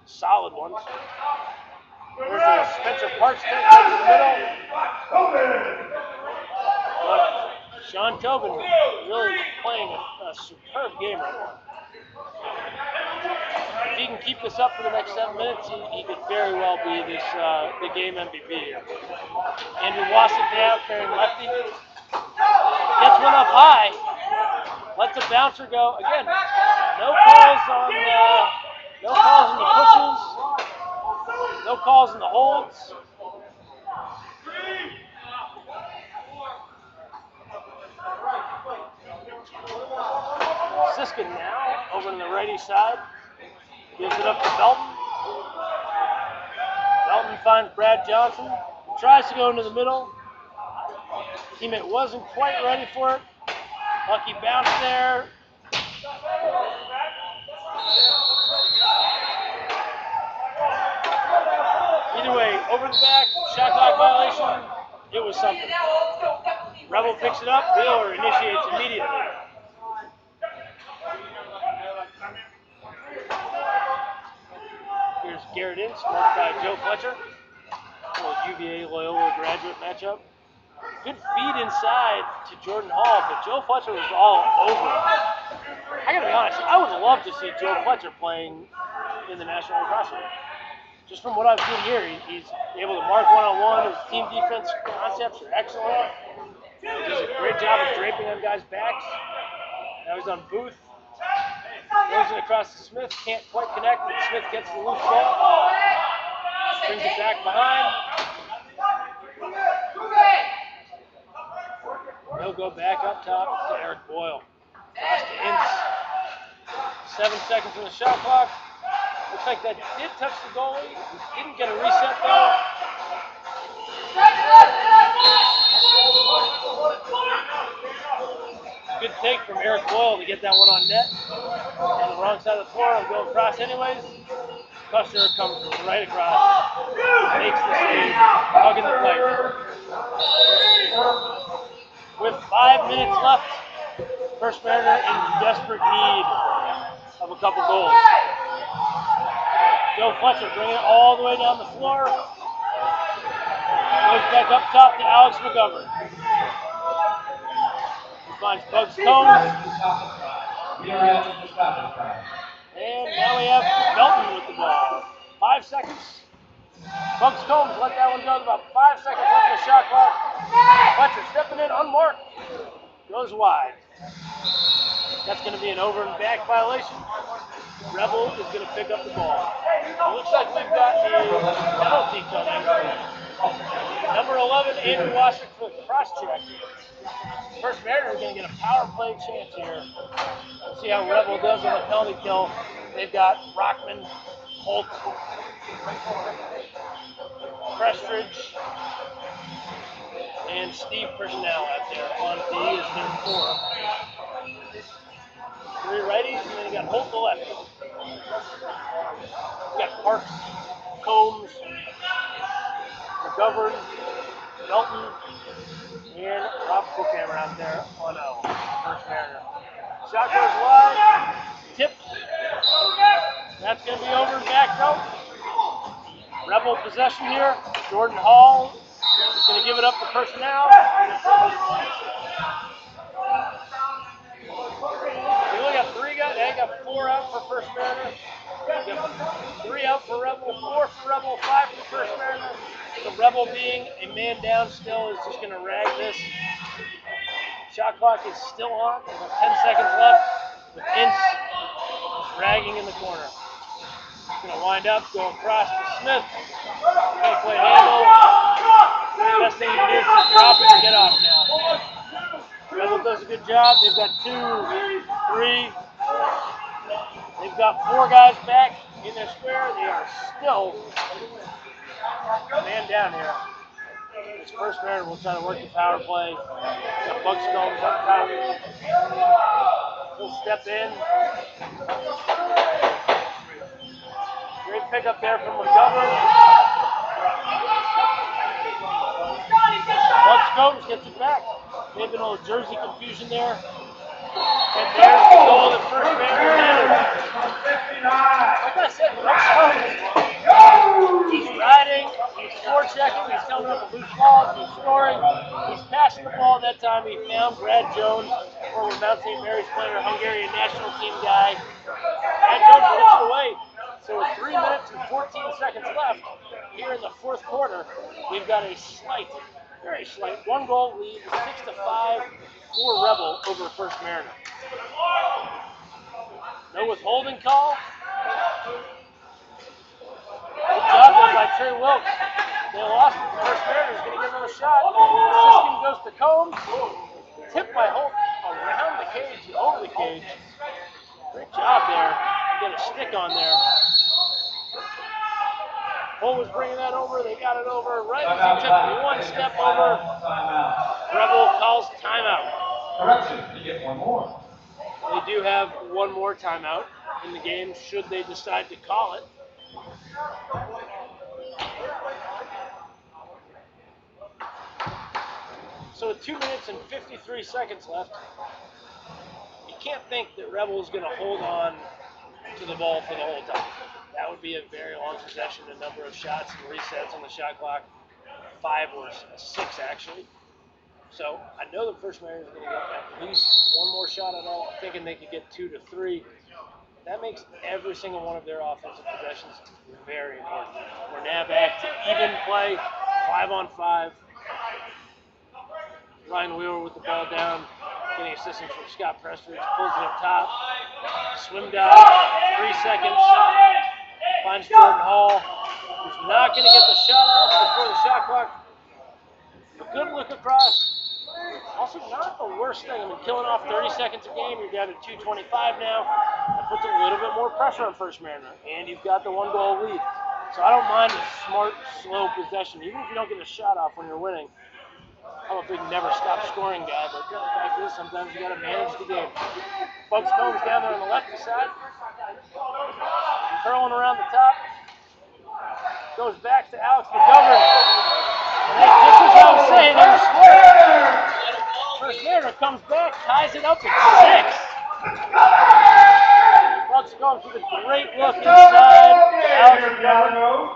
solid ones. There's a Spencer Parks to the middle. But Sean Tobin really playing a superb game right now. If he can keep this up for the next 7 minutes, he could very well be the game MVP here. Andrew Wasik now carrying lefty. Gets one up high. Lets a bouncer go. Again, no calls on no calls in the pushes. No calls in the holds. Siskin now over to the righty side. Gives it up to Belton. Belton finds Brad Johnson. Tries to go into the middle. Teammate wasn't quite ready for it. Lucky bounce there. Either way, over the back, shot clock violation. It was something. Rebel picks it up. Wheeler initiates immediately. Here's Garrett Ince, marked by Joe Fletcher. A little UVA Loyola graduate matchup. Good feed inside to Jordan Hall, but Joe Fletcher was all over him. I gotta be honest, I would love to see Joe Fletcher playing in the National Lacrosse League. Just from what I've seen here, he's able to mark one-on-one. His team defense concepts are excellent. He does a great job of draping on guys' backs. Now he's on Booth. Throws it across to Smith, can't quite connect, but Smith gets the loose ball. Brings it back behind. He'll go back up top to Eric Boyle. Pass to Ince. 7 seconds on the shot clock. Looks like that did touch the goalie. He didn't get a reset though. Good take from Eric Boyle to get that one on net. On the wrong side of the floor, it'll go across anyways. Custer comes right across. Makes the save. Hugging the pipe. With 5 minutes left, First Mariner in desperate need of a couple goals. Joe Fletcher bringing it all the way down the floor. Goes back up top to Alex Mcgovern. He finds Bugs Combs. And now we have Belton with the ball. 5 seconds. Bugs Combs let that one go with about 5 seconds left of the shot clock. Fletcher stepping in unmarked. Goes wide. That's going to be an over and back violation. Rebel is going to pick up the ball. It looks like we've got a penalty coming. Number 11, Andrew Wasik for the cross check. First Mariner is going to get a power play chance here. Let's see how Rebel does on the penalty kill. They've got Rockman, Holt, Prestridge, and Steve Personnel out there on D is their 4. 3 righties, and then you got Holt the lefty. You got Parks, Combs, Mcgovern, Belton, and Rob Cookhammer out there on O. First Mariner. Shot goes wide, tip. That's going to be over and back though. Rebel possession here. Jordan Hall is going to give it up to Personnel. You only got 3 guys. They got 4 out for First Mariner. You got 3 out for Rebel, 4 for Rebel, 5 for First Mariner. The Rebel being a man down still is just going to rag this. Shot clock is still on. There's about 10 seconds left with Ince just ragging in the corner. He's going to wind up, go across to Smith. Can't play handle. Best thing you can do is just drop it and get off now. Rebel does a good job. They've got 2, 3. They've got 4 guys back in their square. They are still man down here. This First Mariner will try to work the power play. Got Buckscombs up top. He'll step in. Great pickup there from Mcgovern. Buckscombs gets it back. Maybe a little jersey confusion there. And there's the goal that First Mariner did. Like I said, Buckscombs, he's riding, he's forechecking, he's coming up with loose balls, he's scoring, he's passing the ball. That time he found Brad Jones, former Mount St. Mary's player, Hungarian national team guy. Brad Jones puts it away. So with 3 minutes and 14 seconds left here in the 4th quarter, we've got a slight, very slight, 1-goal lead, 6-5 for Rebel over First Mariner. No withholding call. Good job there by Trey Wilkes. They lost it. First Mariner's going to get another shot. Siskin goes to Combs. Tipped by Holt around the cage, over the cage. Great job there. Get a stick on there. Holt was bringing that over. They got it over right as he took 1 step over. Rebel calls timeout.
Correction, you get 1 more.
They do have 1 more timeout in the game should they decide to call it. So with 2 minutes and 53 seconds left, you can't think that Rebel is going to hold on to the ball for the whole time. That would be a very long possession, a number of shots and resets on the shot clock, 5 or 6 actually. So I know the First Mariner is going to get at least 1 more shot at all. I'm thinking they could get 2 to 3. That makes every single one of their offensive possessions very important. We're now back to even play, 5-on-5. Ryan Wheeler with the ball down, getting assistance from Scott Prestridge, pulls it up top, swim dive, 3 seconds, finds Jordan Hall, who's not going to get the shot off before the shot clock. A good look across. Also not the worst thing. I mean, killing off 30 seconds a game, you're down to 225 now. That puts a little bit more pressure on First Mariner, and you've got the 1-goal lead. So I don't mind a smart, slow possession, even if you don't get a shot off when you're winning. I'm a big never stop scoring guy, but the fact is sometimes you got to manage the game. Buckscombs down there on the left side, curling around the top, goes back to Alex Mcgovern. And hey, just as I was saying, they were scoring. First Mariner comes back, ties it up at 6. Buckscombs with a great look inside to Alex Mcgovern,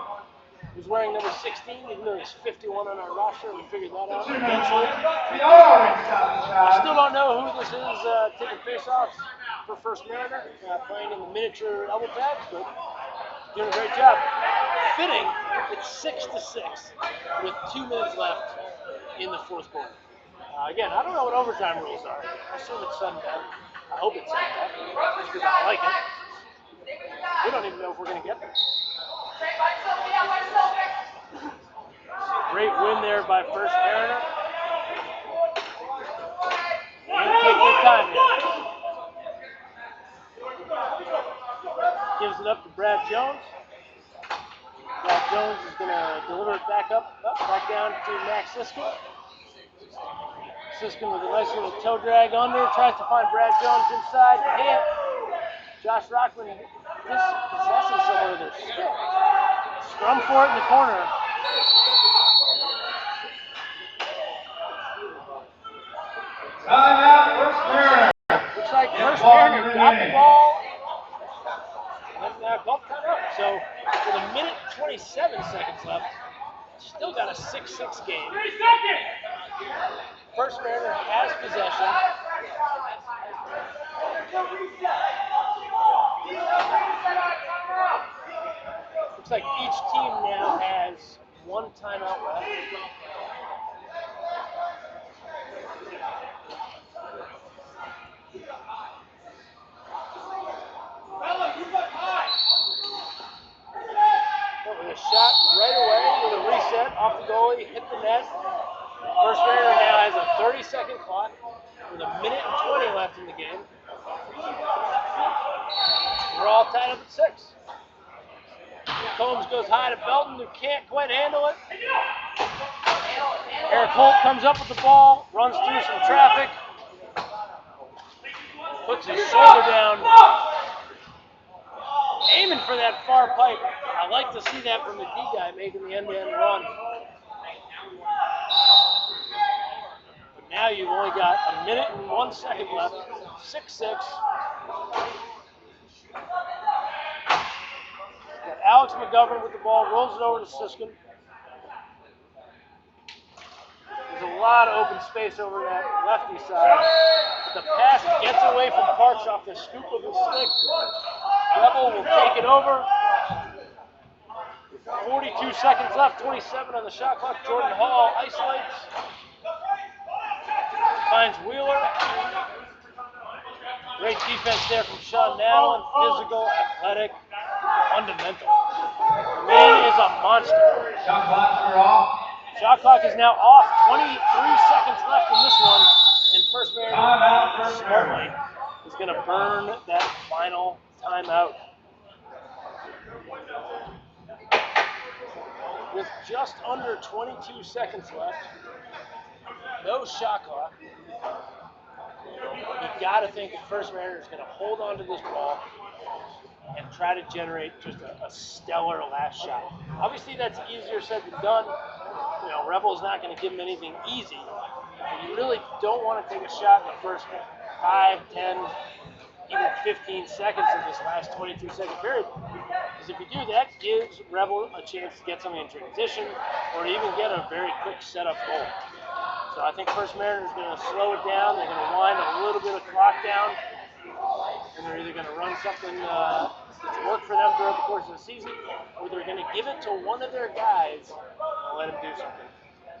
who's wearing number 16, even though he's 51 on our roster. We figured that out eventually. I still don't know who this is taking face-offs for First Mariner, playing in the miniature elbow pads, but doing a great job. Fitting, it's 6-6 with 2 minutes left in the 4th quarter. Again, I don't know what overtime rules are. I assume it's sudden death. I hope it's sudden death, just because I like it. We don't even know if we're going to get there. Great win there by First Mariner. And take their time here. Gives it up to Brad Jones. Brad Jones is going to deliver it back back down to Max Siskin. Siskin with a nice little toe drag under, tries to find Brad Jones inside. Can't. Josh Rockman dispossesses some of their stick. Scrum for it in the corner.
Timeout, First Mariner.
Looks like First Mariner got the ball. And called timeout. So with 1 minute 27 seconds left, still got a 6-6 game.
3 seconds.
First Mariner has possession. Looks like each team now has one timeout left. With a shot right away with a reset off the goalie, hit the net. First Mariner now has a 30-second clock with a minute and 20 left in the game. We're all tied up at 6. Combs goes high to Belton, who can't quite handle it. Eric Holt comes up with the ball, runs through some traffic, puts his shoulder down, aiming for that far pipe. I like to see that from the D guy making the end-to-end run. But now you've only got a minute and 1 second left. 6-6. Got Alex Mcgovern with the ball, rolls it over to Siskin. There's a lot of open space over that lefty side. The pass gets away from Parks off the scoop of his stick. Rebel will take it over. 42 seconds left, 27 on the shot clock. Jordan Hall isolates. Finds Wheeler. Great defense there from Sean Allen. Physical, athletic, fundamental. The man is a monster.
Shot clocks are off.
Shot clock is now off. 23 seconds left in this one. And First Mariner smartly is going to burn that final timeout. With just under 22 seconds left, no shot clock, you got to think the First Mariner is going to hold on to this ball and try to generate just a stellar last shot. Obviously, that's easier said than done. You know, Rebel's not going to give him anything easy. But you really don't want to take a shot in the first 5, 10, even 15 seconds of this last 22-second period. Because if you do that, gives Rebel a chance to get something in transition or to even get a very quick setup goal. So I think First Mariner is going to slow it down. They're going to wind a little bit of clock down. And they're either going to run something that's worked for them throughout the course of the season, or they're going to give it to one of their guys and let him do something.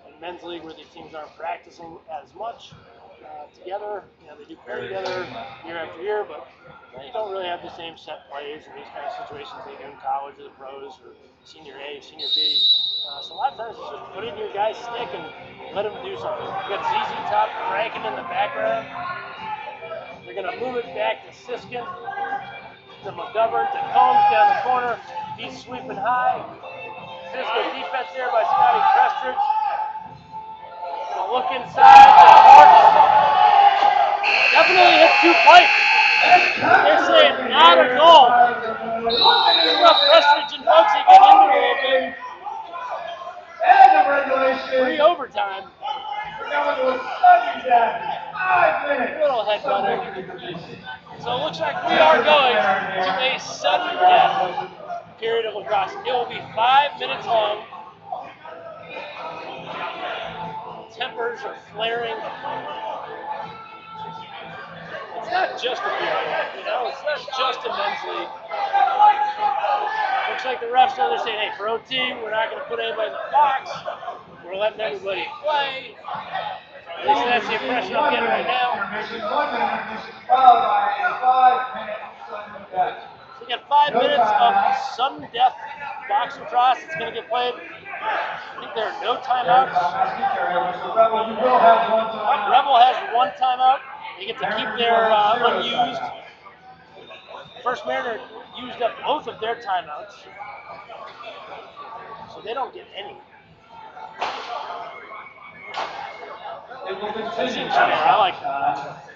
In men's league, where these teams aren't practicing as much together, you know, they do play together year after year, but they don't really have the same set plays in these kind of situations they do in college or the pros or senior A, senior B. So a lot of times it's just put it in your guy's stick and let him do something. You've got ZZ Top cranking in the background. They're going to move it back to Siskin, to Mcgovern, to Combs down the corner. He's sweeping high. Physical defense there by Scotty Prestridge. Gonna look inside to Marks. Definitely hit 2 pipes. They're saying not a goal. Prestridge and Bugsy get into it a little bit.
And the regulation.
Pre-overtime.
We're going to a sudden death. 5 minutes.
Little headbutter. So it looks like we are going to a sudden death period of lacrosse. It will be 5 minutes long. Tempers are flaring. It's not just a period, you know, it's not just a men's league. Looks like the refs know, they're saying, hey, for OT, we're not going to put anybody in the box. We're letting everybody play. At least that's the impression I'm getting right now.
1 minute intermission followed by a 5-minute sudden death.
So we got 5 minutes of sudden death box lacrosse. It's going to get played. I think there are no timeouts.
Rebel, you will have 1 timeout.
Rebel has 1 timeout. They get to keep their unused. First Mariner used up both of their timeouts. So they don't get any.
It will
That's
continue.
interesting. I like that.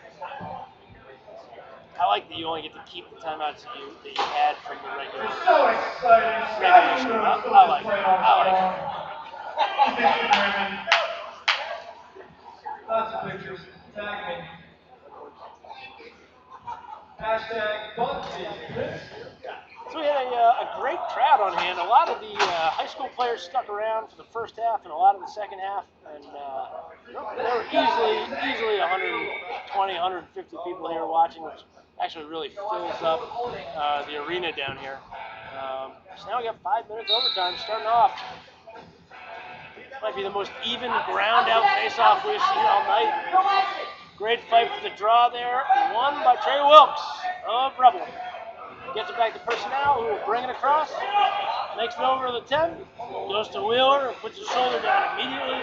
I like that you only get to keep the timeouts that you had from the regular.
It's so exciting.
Regulation. I like it. I like it.
Lots of pictures. Tag me. Hashtag Bunty.
So we had a great crowd on hand. A lot of the high school players stuck around for the first half and a lot of the second half. And There were easily 120, 150 people here watching, which actually really fills up the arena down here. So now we got 5 minutes overtime starting off. This might be the most even ground out face-off we've seen all night. Great fight for the draw there, won by Trey Wilkes of Rebel. Gets it back to personnel, who will bring it across. Makes it over to the 10, goes to Wheeler, puts his shoulder down immediately.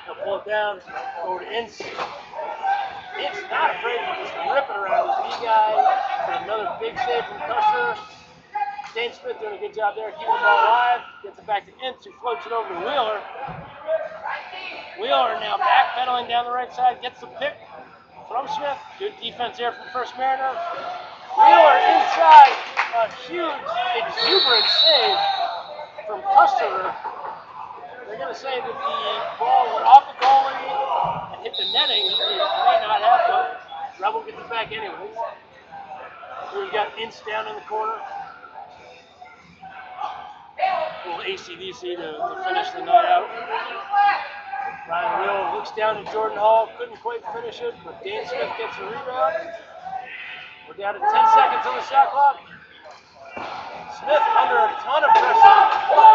He'll pull it down, over to Ince. Ince not afraid to just rip it around his knee guy for another big save from Custer. Dane Smith doing a good job there, keeping the ball alive. Gets it back to Ince, who floats it over to Wheeler. Wheeler now backpedaling down the right side, gets the pick from Smith. Good defense there from First Mariner. Wheeler inside, a huge, exuberant save from Custer. They're going to say that the ball went off the goalie and hit the netting. It may not have, but Rebel gets it back anyways. We've got Ince down in the corner. A little ACDC to finish the night out. Ryan Wheeler looks down to Jordan Hall, couldn't quite finish it, but Dane Smith gets the rebound. We're down to 10 seconds on the shot clock. Smith under a ton of pressure,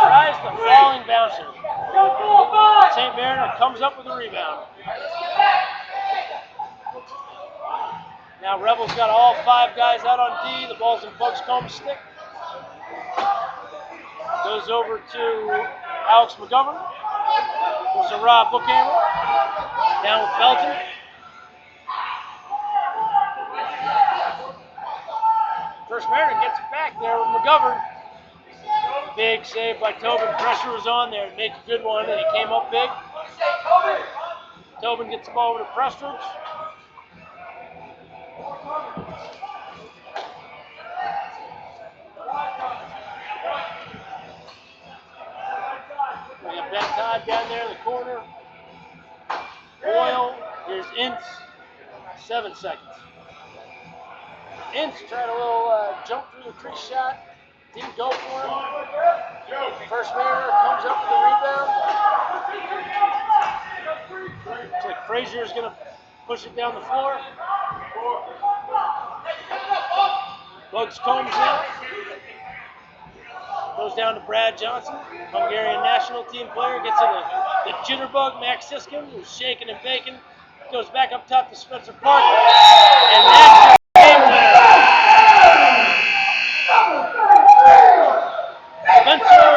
tries the falling bouncer. St. Mariner comes up with a rebound. Now Rebels got all 5 guys out on D. The ball's in Bugscomb's stick. Goes over to Alex Mcgovern. Goes to Rob Bookhammer. Down with Belton. First Mariner gets it back there with Mcgovern. Big save by Tobin. Pressure was on there to make a good one, and he came up big. Tobin gets the ball over to Prestridge. We got Ben Todd down there in the corner. Boyle, here's Ince. 7 seconds. Ince tried a little jump through the crease shot. Didn't go for him. First Mariner comes up with the rebound. Looks like Frazier's going to push it down the floor. Bugs Combs now. Goes down to Brad Johnson, Hungarian national team player. Gets to the jitterbug, Max Siskin, who's shaking and baking. Goes back up top to Spencer Park. And that's the game winner. Spencer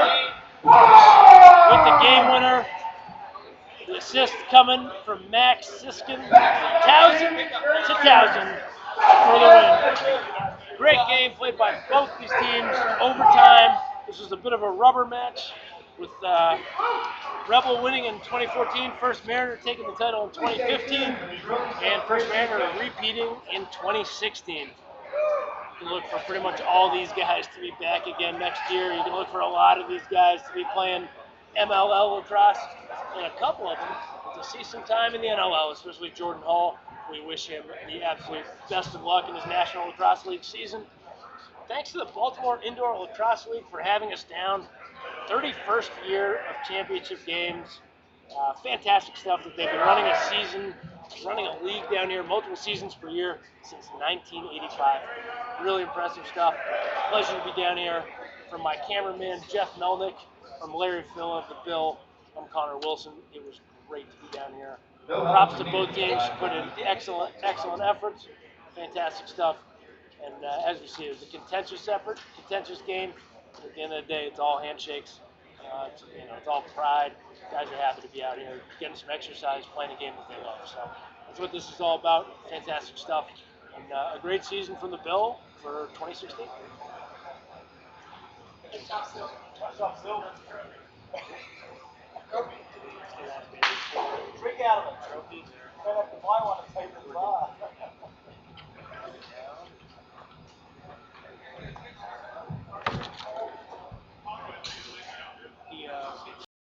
with the game winner. The assist coming from Max Siskin. 1,000 to 1,000 for the win. Great game played by both these teams. Overtime. This was a bit of a rubber match with Rebel winning in 2014, First Mariner taking the title in 2015, and First Mariner repeating in 2016. You can look for pretty much all these guys to be back again next year. You can look for a lot of these guys to be playing MLL lacrosse, and a couple of them to see some time in the NLL, especially Jordan Hall. We wish him the absolute best of luck in his National Lacrosse League season. Thanks to the Baltimore Indoor Lacrosse League for having us down. 31st year of championship games. Fantastic stuff that they've been running a season, running a league down here, multiple seasons per year since 1985. Really impressive stuff. Pleasure to be down here. From my cameraman, Jeff Melnick, from Larry Phillip, the Bill, I'm Connor Wilson. It was great to be down here. Props to both teams, put in excellent efforts. Fantastic stuff. And as you see, it was a contentious effort, contentious game. At the end of the day, it's all handshakes. It's all pride. Guys are happy to be out here, getting some exercise, playing a game that they love. So that's what this is all about. Fantastic stuff. And a great season from the Bill for 2016.
Drink out of it. Don't have to buy one and take the bar.